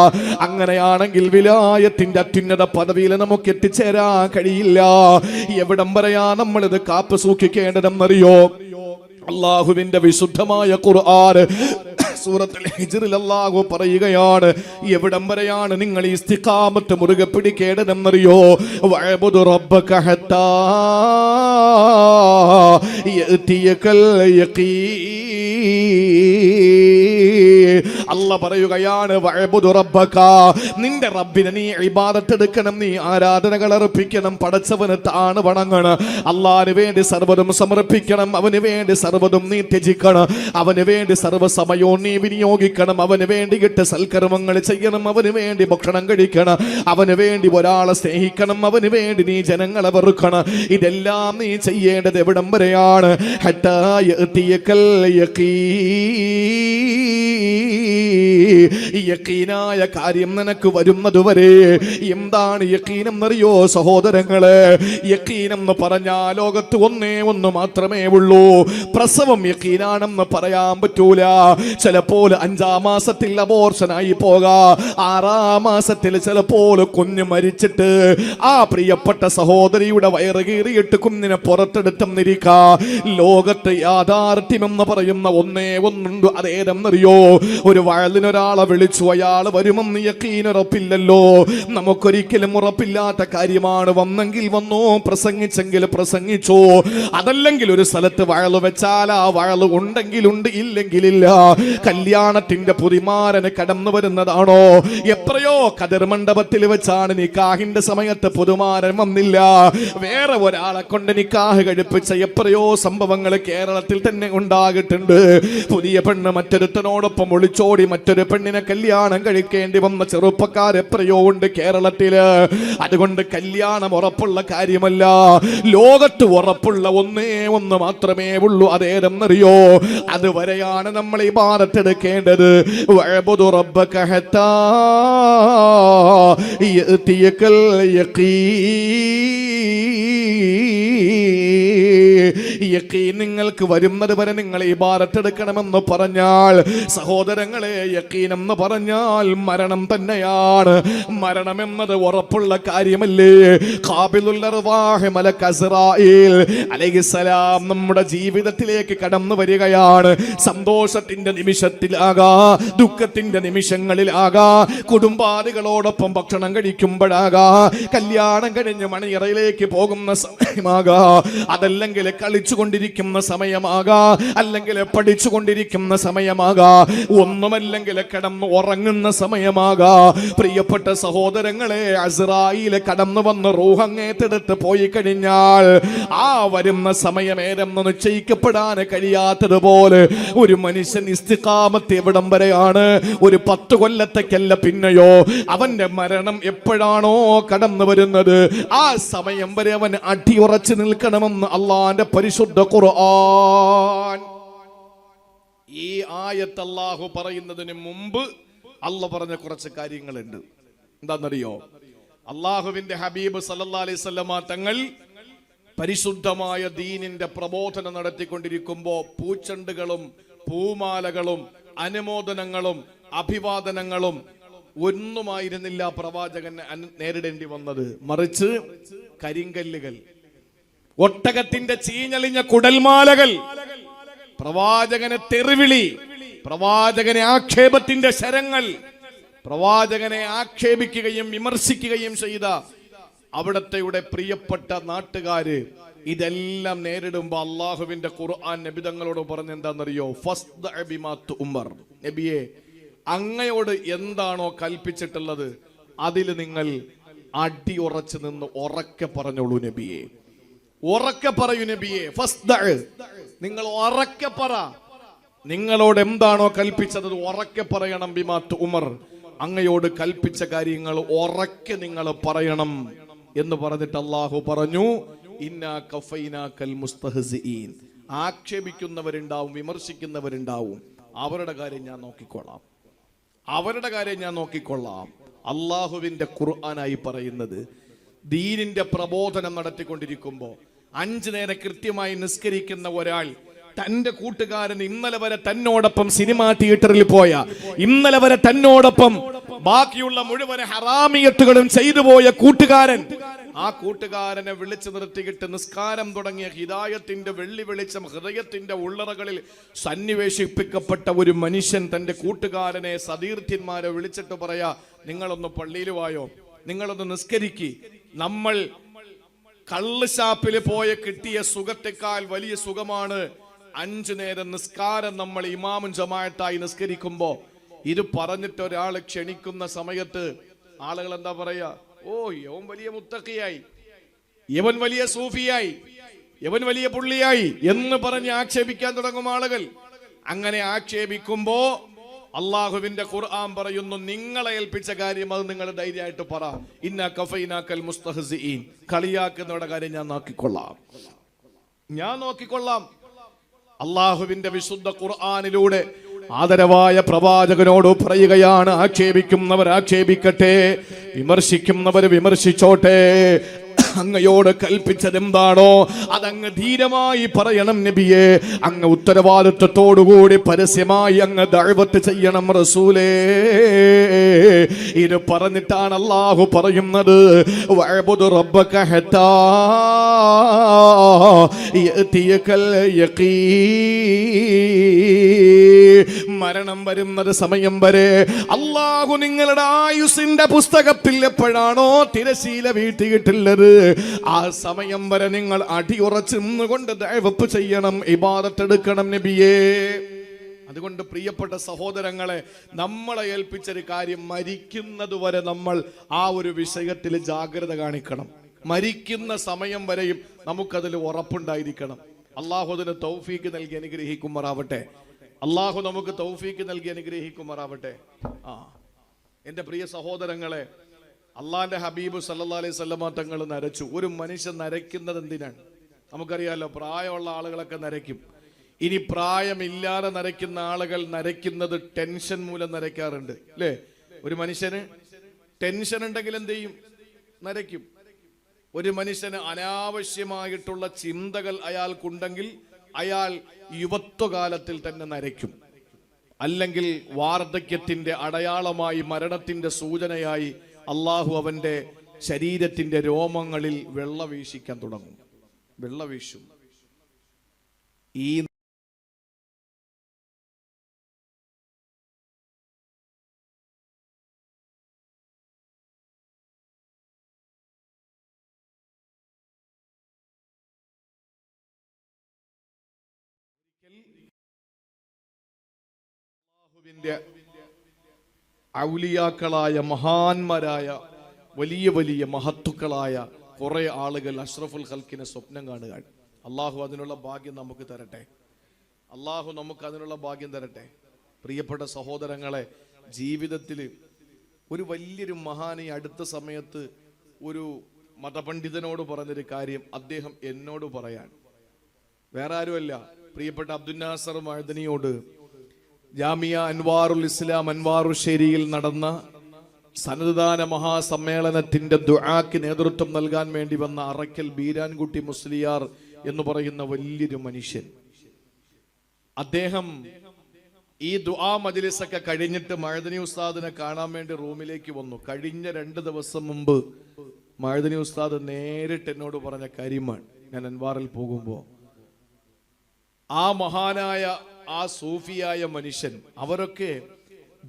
അങ്ങനെയാണെങ്കിൽ വിലായത്തിന്റെ അത്യുന്നത പദവിയിൽ നമുക്ക് എത്തിച്ചേരാൻ കഴിയില്ല. എവിടം വരെയാ നമ്മൾ ഇത് കാത്തു സൂക്ഷിക്കേണ്ടതെന്നറിയോ? അല്ലാഹുവിന്റെ വിശുദ്ധമായ ഖുർആൻ സൂറത്തുൽ ഹിജ്റിൽ അല്ലാഹു പറയുകയാണ്, എവിടം വരെയാണ് നിങ്ങൾ ഇസ്തിഖാമത്ത് മുറുകെ പിടിക്കേണ്ടതെന്നറിയോ? വഅബ്ദു റബ്ബക ഹത്താ യഅതിയകൽ യഖീൻ. അല്ലാഹ് പറയുകയാണ്, വഅബ്ദു റബ്ബക, നിന്റെ റബ്ബിനെ നീ ഇബാദത്ത് എടുക്കണം, നീ ആരാധനകൾ അർപ്പിക്കണം, പടച്ചവന് താണ് വണങ്ങണം, അല്ലാഹുവിന് വേണ്ടി സർവ്വതും സമർപ്പിക്കണം, അവന് വേണ്ടി സർവ്വതും നീ ത്യജിക്കണം, അവന് വേണ്ടി സർവ്വസമയവും നീ വിനിയോഗിക്കണം, അവന് വേണ്ടിയിട്ട് സൽക്കർമ്മങ്ങൾ ചെയ്യണം, അവന് വേണ്ടി ഭക്ഷണം കഴിക്കണം, അവന് വേണ്ടി ഒരാളെ സ്നേഹിക്കണം, അവന് വേണ്ടി നീ ജനങ്ങളെ വെറുക്കണം. ഇതെല്ലാം നീ ചെയ്യേണ്ടത് എവിടം വരെയാണ്? ഹത്താ യഅതിയകൽ യഖീനായ കാര്യം നിനക്ക് വരുന്നതുവരെ. എന്താണ് യഖീൻ എന്നറിയോ സഹോദരങ്ങളെ? യഖീൻ എന്ന് പറഞ്ഞാൽ ലോകത്ത് ഒന്ന് മാത്രമേ ഉള്ളൂ. പ്രസവം യഖീനാണെന്ന് പറയാൻ പറ്റൂല. ചിലപ്പോൾ 5-ാം മാസത്തിൽ അബോർഷനായി പോകാം, 6-ാം മാസത്തിൽ ചിലപ്പോൾ കുഞ്ഞ് മരിച്ചിട്ട് ആ പ്രിയപ്പെട്ട സഹോദരിയുടെ വയറ് കീറിയിട്ട് കുഞ്ഞിനെ പുറത്തെടുത്തെന്നിരിക്കാം. ലോകത്ത് യാഥാർത്ഥ്യമെന്ന് പറയുന്ന ഒന്നുണ്ട്. അതേതെന്നറിയോ? ഒരു വയലിനൊരാളെ വിളിച്ചു, അയാൾ വരുമെന്ന് യഖീൻ ഉറപ്പില്ലല്ലോ. നമുക്കൊരിക്കലും ഉറപ്പില്ലാത്ത കാര്യമാണ്. വന്നെങ്കിൽ വന്നു, പ്രസംഗിച്ചെങ്കിൽ പ്രസംഗിച്ചു. അതല്ലെങ്കിൽ ഒരു സ്ഥലത്ത് വയല് വെച്ചാൽ ആ വയല് ഉണ്ടെങ്കിൽ ഉണ്ട്, ഇല്ലെങ്കിലില്ല. കല്യാണത്തിന്റെ പുതിമാരന് കടന്നു വരുന്നതാണോ? എത്രയോ കതിർ മണ്ഡപത്തിൽ വെച്ചാണ് നിക്കാഹിന്റെ സമയത്ത് പുതുമാരൻ വന്നില്ല, വേറെ ഒരാളെ കൊണ്ട് നിക്കാഹ് കഴിപ്പിച്ച എത്രയോ സംഭവങ്ങൾ കേരളത്തിൽ തന്നെ ഉണ്ടാകിട്ടുണ്ട്. പുതിയ പെണ്ണ് മറ്റൊരുത്തനോടൊപ്പം ഒളിച്ചോടി മറ്റൊരു പെണ്ണിനെ കല്യാണം കഴിക്കേണ്ടി വന്ന ചെറുപ്പക്കാർ എത്രയോ ഉണ്ട് കേരളത്തില്. അതുകൊണ്ട് കല്യാണം ഉറപ്പുള്ള കാര്യമല്ല. ലോകത്ത് ഉറപ്പുള്ള ഒന്ന് മാത്രമേ ഉള്ളൂ. അതേതെന്നറിയോ? അതുവരെയാണ് നമ്മൾ ഇബാദത്ത് എടുക്കേണ്ടത്. വഅബ്ദു റബ്ബക ഹത്താ യഅതിയകൽ യഖീൻ നിങ്ങൾക്ക് വരുന്നത് വരെ നിങ്ങൾ ഇബാദത്ത് എടുക്കണമെന്ന് പറഞ്ഞാൽ, സഹോദരങ്ങളെ, യഖീൻ എന്ന് പറഞ്ഞാൽ മരണം തന്നെയാണ്. മരണം എന്നത് ഉറപ്പുള്ള കാര്യമല്ലേ? ഖാബിലുൽ അർവാഹ് മലക് അസ്റായീൽ അലൈഹിസ്സലാം നമ്മുടെ ജീവിതത്തിലേക്ക് കടന്നു വരികയാണ്. സന്തോഷത്തിന്റെ നിമിഷത്തിലാകാ, ദുഃഖത്തിന്റെ നിമിഷങ്ങളിലാകാ, കുടുംബാദികളോടൊപ്പം ഭക്ഷണം കഴിക്കുമ്പോഴാകാ, കല്യാണം കഴിഞ്ഞ് മണിയറയിലേക്ക് പോകുന്ന സമയമാകാ, അതല്ലെങ്കിൽ കളിച്ചുകൊണ്ടിരിക്കുന്ന സമയമാകാ, അല്ലെങ്കിൽ പഠിച്ചുകൊണ്ടിരിക്കുന്ന സമയമാകാ, ഒന്നുമല്ലെങ്കിൽ കിടന്ന് ഉറങ്ങുന്ന സമയമാകാ. പ്രിയപ്പെട്ട സഹോദരങ്ങളെ, അസ്റായീൽ കടന്നു വന്ന് റൂഹ് അങ്ങേറ്റെടുത്ത് പോയി കഴിഞ്ഞാൽ ആ വരുന്ന സമയം ഏതെന്ന് നിശ്ചയിക്കപ്പെടാൻ കഴിയാത്തതുപോലെ ഒരു മനുഷ്യൻ ഇസ്തിഖാമത്ത് എവിടം വരെയാണ്? ഒരു 10 കൊല്ലത്തേക്കല്ല, പിന്നെയോ അവന്റെ മരണം എപ്പോഴാണോ കടന്നു വരുന്നത് ആ സമയം വരെ അവൻ അടിയുറച്ച് നിൽക്കണമെന്ന് അള്ളാന്റെ പരിശുദ്ധ ഖുർആൻ. ഈ ആയത്ത് അല്ലാഹു പറയുന്നതിന് മുമ്പ് അല്ലാഹു പറഞ്ഞ കുറച്ച് കാര്യങ്ങളുണ്ട്. എന്താണെന്നറിയോ? അല്ലാഹുവിന്റെ ഹബീബ് സല്ലല്ലാഹു അലൈഹി വസല്ലമ തങ്ങൾ പരിശുദ്ധമായ ദീനിന്റെ പ്രബോധനം നടത്തിക്കൊണ്ടിരിക്കുമ്പോ പൂച്ചെണ്ടുകളും പൂമാലകളും അനുമോദനങ്ങളും അഭിവാദനങ്ങളും ഒന്നുമായിരുന്നില്ല പ്രവാചകൻ നേരിടേണ്ടി വന്നത്. മറിച്ച് കരിങ്കല്ലുകൾ, ഒട്ടകത്തിന്റെ ചീഞ്ഞളിഞ്ഞ കുടൽമാലകൾ, പ്രവാചകനെ തെറിവിളി, പ്രവാചകനെ ആക്ഷേപത്തിന്റെ ശരങ്ങൾ, പ്രവാചകനെ ആക്ഷേപിക്കുകയും വിമർശിക്കുകയും ചെയ്ത അവിടത്തെയുടെ പ്രിയപ്പെട്ട നാട്ടുകാര് ഇതെല്ലാം നേരിടുമ്പോ അള്ളാഹുവിന്റെ ഖുർആൻ നബി തങ്ങളോട് പറഞ്ഞെന്താണെന്നറിയോ? ഫസ്ദഅ ബിമാ തുഅ്മർ. നബിയെ, അങ്ങയോട് എന്താണോ കൽപ്പിച്ചിട്ടുള്ളത് അതിൽ നിങ്ങൾ അടിയുറച്ചു നിന്ന് ഉറക്കെ പറഞ്ഞോളൂ നബിയെ, ഉറക്കെ പറയൂ നബിയെ. ഫസ്ദഅ, നിങ്ങൾ ഉറക്കെ പറ. നിങ്ങളോട് എന്താണോ കൽപ്പിച്ചത് ഉറക്കെ പറയണം. ബിമാ തുഅ്മർ, അങ്ങയോട് കൽപ്പിച്ച കാര്യങ്ങൾ ഉറക്കെ നിങ്ങൾ പറയണം എന്ന് പറഞ്ഞിട്ട് അള്ളാഹു പറഞ്ഞു, ഇന്നാ കഫൈനാകൽ മുസ്തഹ്സിഈൻ. ആക്ഷേപിക്കുന്നവരുണ്ടാവും, വിമർശിക്കുന്നവരുണ്ടാവും, അവരുടെ കാര്യം ഞാൻ നോക്കിക്കൊള്ളാം, അവരുടെ കാര്യം ഞാൻ നോക്കിക്കൊള്ളാം. അള്ളാഹുവിന്റെ ഖുർആനായി പറയുന്നത്, ദീനിന്റെ പ്രബോധനം നടത്തിക്കൊണ്ടിരിക്കുമ്പോൾ 5 നേരം കൃത്യമായി നിസ്കരിക്കുന്ന ഒരാൾ തന്റെ കൂട്ടുകാരൻ ഇന്നലെ വരെ തന്നോടൊപ്പം സിനിമാ തിയേറ്ററിൽ പോയ, ഇന്നലെ വരെ തന്നോടൊപ്പം ബാക്കിയുള്ള മുഴുവൻ ഹറാമിയത്തുകളും ചെയ്തു പോയ കൂട്ടുകാരൻ, ആ കൂട്ടുകാരനെ വിളിച്ചു നിർത്തിയിട്ട് നിസ്കാരം തുടങ്ങിയ ഹിദായത്തിന്റെ വെള്ളി വെളിച്ചം ഹൃദയത്തിന്റെ ഉള്ളറകളിൽ സന്നിവേശിപ്പിക്കപ്പെട്ട ഒരു മനുഷ്യൻ തന്റെ കൂട്ടുകാരനെ സതീർത്ഥ്യന്മാരെ വിളിച്ചിട്ട് പറയാ, നിങ്ങളൊന്ന് പള്ളിയിൽ വായോ, നിങ്ങളൊന്ന് നിസ്കരിക്ക്. നമ്മൾ കള്ള് ഷാപ്പിൽ പോയ കിട്ടിയ സുഖത്തെക്കാൾ വലിയ സുഖമാണ് 5 നേരം നിസ്കാരം നമ്മൾ ഇമാമും ജമാഅത്തായി നിസ്കരിക്കുമ്പോ. ഇത് പറഞ്ഞിട്ട് ഒരാൾ ക്ഷണിക്കുന്ന സമയത്ത് ആളുകൾ എന്താ പറയാ? ഓ, യവൻ വലിയ മുത്തഖിയായി, യവൻ വലിയ സൂഫിയായി, യവൻ വലിയ പുള്ളിയായി എന്ന് പറഞ്ഞ് ആക്ഷേപിക്കാൻ തുടങ്ങും ആളുകൾ. അങ്ങനെ ആക്ഷേപിക്കുമ്പോ അള്ളാഹുവിന്റെ ഖുർആൻ പറയുന്നു, നിങ്ങളെ ഏൽപ്പിച്ച കാര്യം അത് നിങ്ങൾ ധൈര്യമായിട്ട് പറ. ഇന്നാ കഫൈനാകൽ മുസ്തഹ്സിഈൻ. കളിയാക്കുന്നവരുടെ കാര്യം ഞാൻ നോക്കിക്കൊള്ളാം, ഞാൻ നോക്കിക്കൊള്ളാം. അള്ളാഹുവിന്റെ വിശുദ്ധ ഖുർആനിലൂടെ ആദരവായ പ്രവാചകനോട് പറയുകയാണ്, ആക്ഷേപിക്കുന്നവർ ആക്ഷേപിക്കട്ടെ, വിമർശിക്കുന്നവർ വിമർശിച്ചോട്ടെ, അങ്ങയോട് കൽപ്പിച്ചതെന്താണോ അതങ്ങ് ധീരമായി പറയണം നബിയെ. അങ്ങ് ഉത്തരവാദിത്വത്തോടുകൂടി പരസ്യമായി അങ്ങ് ദഅവത്ത് ചെയ്യണം റസൂലേ. ഇത് പറഞ്ഞിട്ടാണ് അല്ലാഹു പറയുന്നത്, വഅബ്ദു റബ്ബക ഹത്താ യഅതിയകൽ യഖീൻ. മരണം വരുന്നത് സമയം വരെ അല്ലാഹു നിങ്ങളുടെ ആയുസിന്റെ പുസ്തകത്തിൽ എപ്പോഴാണോ തിരശീല വീട്ടിയിട്ടുള്ളത് ആ സമയം വരെ നിങ്ങൾ അടിയുറച്ച് നിന്നുകൊണ്ട് ദഅവത്ത് ചെയ്യണം, ഇബാദത്ത് എടുക്കണം നബിയേ. അതുകൊണ്ട് പ്രിയപ്പെട്ട സഹോദരങ്ങളെ, നമ്മളെ ഏൽപ്പിച്ചൊരു കാര്യം മരിക്കുന്നത് വരെ നമ്മൾ ആ ഒരു വിഷയത്തിൽ ജാഗ്രത കാണിക്കണം. മരിക്കുന്ന സമയം വരെയും നമുക്കതിൽ ഉറപ്പുണ്ടായിരിക്കണം. അള്ളാഹു അതിന് തൗഫീക്ക് നൽകി അനുഗ്രഹിക്കുമാറാവട്ടെ. അള്ളാഹു നമുക്ക് തൗഫീക്ക് നൽകി അനുഗ്രഹിക്കുമാറാവട്ടെ. എൻ്റെ പ്രിയ സഹോദരങ്ങളെ, അള്ളാന്റെ ഹബീബ് സല്ലല്ലാഹു അലൈഹി വസല്ലമ തങ്ങൾ നരച്ചു. ഒരു മനുഷ്യൻ നരയ്ക്കുന്നത് എന്തിനാണ്? നമുക്കറിയാലോ, പ്രായമുള്ള ആളുകളൊക്കെ നരയ്ക്കും. ഇനി പ്രായമില്ലാതെ നരയ്ക്കുന്ന ആളുകൾ നരയ്ക്കുന്നത് ടെൻഷൻ മൂലം നരയ്ക്കാറുണ്ട്, അല്ലേ? ഒരു മനുഷ്യന് ടെൻഷൻ ഉണ്ടെങ്കിൽ എന്ത് ചെയ്യും? നരയ്ക്കും. ഒരു മനുഷ്യന് അനാവശ്യമായിട്ടുള്ള ചിന്തകൾ അയാൾക്കുണ്ടെങ്കിൽ അയാൾ യുവത്വകാലത്തിൽ തന്നെ നരയ്ക്കും. അല്ലെങ്കിൽ വാർദ്ധക്യത്തിന്റെ അടയാളമായി, മരണത്തിന്റെ സൂചനയായി അള്ളാഹു അവന്റെ ശരീരത്തിന്റെ രോമങ്ങളിൽ വെള്ള വീശിക്കാൻ തുടങ്ങും. വെള്ള വീശും. ഈ അള്ളാഹുവിന്റെ ഔലിയാക്കളായ മഹാന്മാരായ വലിയ വലിയ മഹത്തുക്കളായ കുറെ ആളുകൾ അഷ്റഫുൽ ഖൽക്കിനെ സ്വപ്നം കാണുകയാണ്. അള്ളാഹു അതിനുള്ള ഭാഗ്യം നമുക്ക് തരട്ടെ. അള്ളാഹു നമുക്ക് അതിനുള്ള ഭാഗ്യം തരട്ടെ. പ്രിയപ്പെട്ട സഹോദരങ്ങളെ, ജീവിതത്തിൽ ഒരു വലിയൊരു മഹാനെ അടുത്ത സമയത്ത് ഒരു മതപണ്ഡിതനോട് പറഞ്ഞൊരു കാര്യം അദ്ദേഹം എന്നോട് പറയാൻ, വേറെ ആരുമല്ല, പ്രിയപ്പെട്ട അബ്ദുൽ നാസർ മഅദനിയോട് ജാമിയ അൻവാറുൽ ഇസ്ലാം അൻവാറുശ്ശേരിയിൽ നടന്ന സന്നദ്ധദാന മഹാസമ്മേളനത്തിന്റെ ദുആക്ക് നേതൃത്വം നൽകാൻ വേണ്ടി വന്ന അറക്കൽ ബീരാൻകുട്ടി മുസ്ലിയാർ എന്ന് പറയുന്ന വലിയൊരു മനുഷ്യൻ. അദ്ദേഹം ഈ ദുആ മജ്ലിസൊക്കെ കഴിഞ്ഞിട്ട് മഅദനി ഉസ്താദിനെ കാണാൻ വേണ്ടി റൂമിലേക്ക് വന്നു. കഴിഞ്ഞ 2 ദിവസം മുമ്പ് മഅദനി ഉസ്താദ് നേരിട്ട് എന്നോട് പറഞ്ഞ കാര്യമാണ്, ഞാൻ അൻവാറിൽ പോകുമ്പോൾ. ആ മഹാനായ ആ സൂഫിയായ മനുഷ്യൻ, അവരൊക്കെ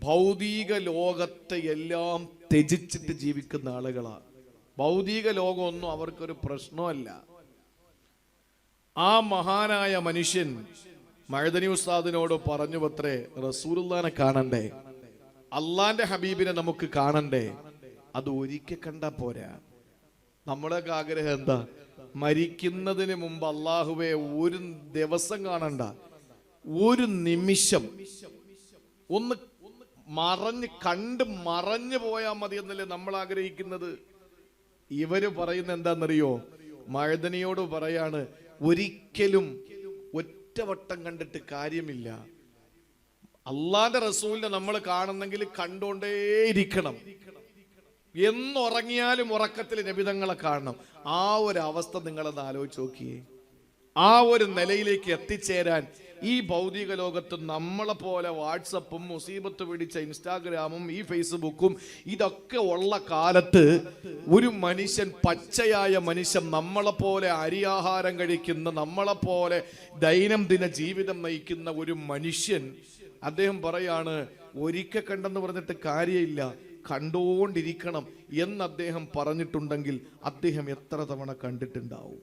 ഭൗതിക ലോകത്തെ എല്ലാം ത്യജിച്ചിട്ട് ജീവിക്കുന്ന ആളുകളാണ്. ഭൗതിക ലോകമൊന്നും അവർക്കൊരു പ്രശ്നമല്ല. ആ മഹാനായ മനുഷ്യൻ മഅദനി ഉസ്താദിനോട് പറഞ്ഞു അത്രേ, റസൂലുള്ളാഹിനെ കാണണ്ടേ, അള്ളാന്റെ ഹബീബിനെ നമുക്ക് കാണണ്ടേ. അത് ഒരിക്കൽ കണ്ടാ പോരാ. നമ്മളൊക്കെ ആഗ്രഹം എന്താ? മരിക്കുന്നതിന് മുമ്പ് അള്ളാഹുവെ ഒരു ദിവസം കാണണ്ട, ഒരു നിമിഷം ഒന്ന് മറഞ്ഞു പോയാൽ മതി എന്നല്ലേ നമ്മൾ ആഗ്രഹിക്കുന്നത്. ഇവര് പറയുന്ന എന്താണെന്നറിയോ? മഅദനിയോട് പറയാണ്, ഒരിക്കലും ഒറ്റവട്ടം കണ്ടിട്ട് കാര്യമില്ല. അള്ളാന്റെ റസൂലിനെ നമ്മൾ കാണുന്നെങ്കിൽ കണ്ടോണ്ടേയിരിക്കണം. എന്നുറങ്ങിയാലും ഉറക്കത്തിൽ നബിതങ്ങളെ കാണണം. ആ ഒരു അവസ്ഥ നിങ്ങളത് ആലോചിച്ച് നോക്കിയേ. ആ ഒരു നിലയിലേക്ക് എത്തിച്ചേരാൻ ഈ ഭൗതിക ലോകത്ത് നമ്മളെ പോലെ വാട്സപ്പും മുസീബത്ത് പിടിച്ച ഇൻസ്റ്റാഗ്രാമും ഈ ഫേസ്ബുക്കും ഇതൊക്കെ ഉള്ള കാലത്ത് ഒരു മനുഷ്യൻ, പച്ചയായ മനുഷ്യൻ, നമ്മളെ പോലെ അരിയാഹാരം കഴിക്കുന്ന, നമ്മളെ പോലെ ദൈനംദിന ജീവിതം നയിക്കുന്ന ഒരു മനുഷ്യൻ, അദ്ദേഹം പറയാണ് ഒരിക്കൽ കണ്ടെന്ന് പറഞ്ഞിട്ട് കാര്യമില്ല, കണ്ടുകൊണ്ടിരിക്കണം എന്ന് അദ്ദേഹം പറഞ്ഞിട്ടുണ്ടെങ്കിൽ അദ്ദേഹം എത്ര തവണ കണ്ടിട്ടുണ്ടാവും?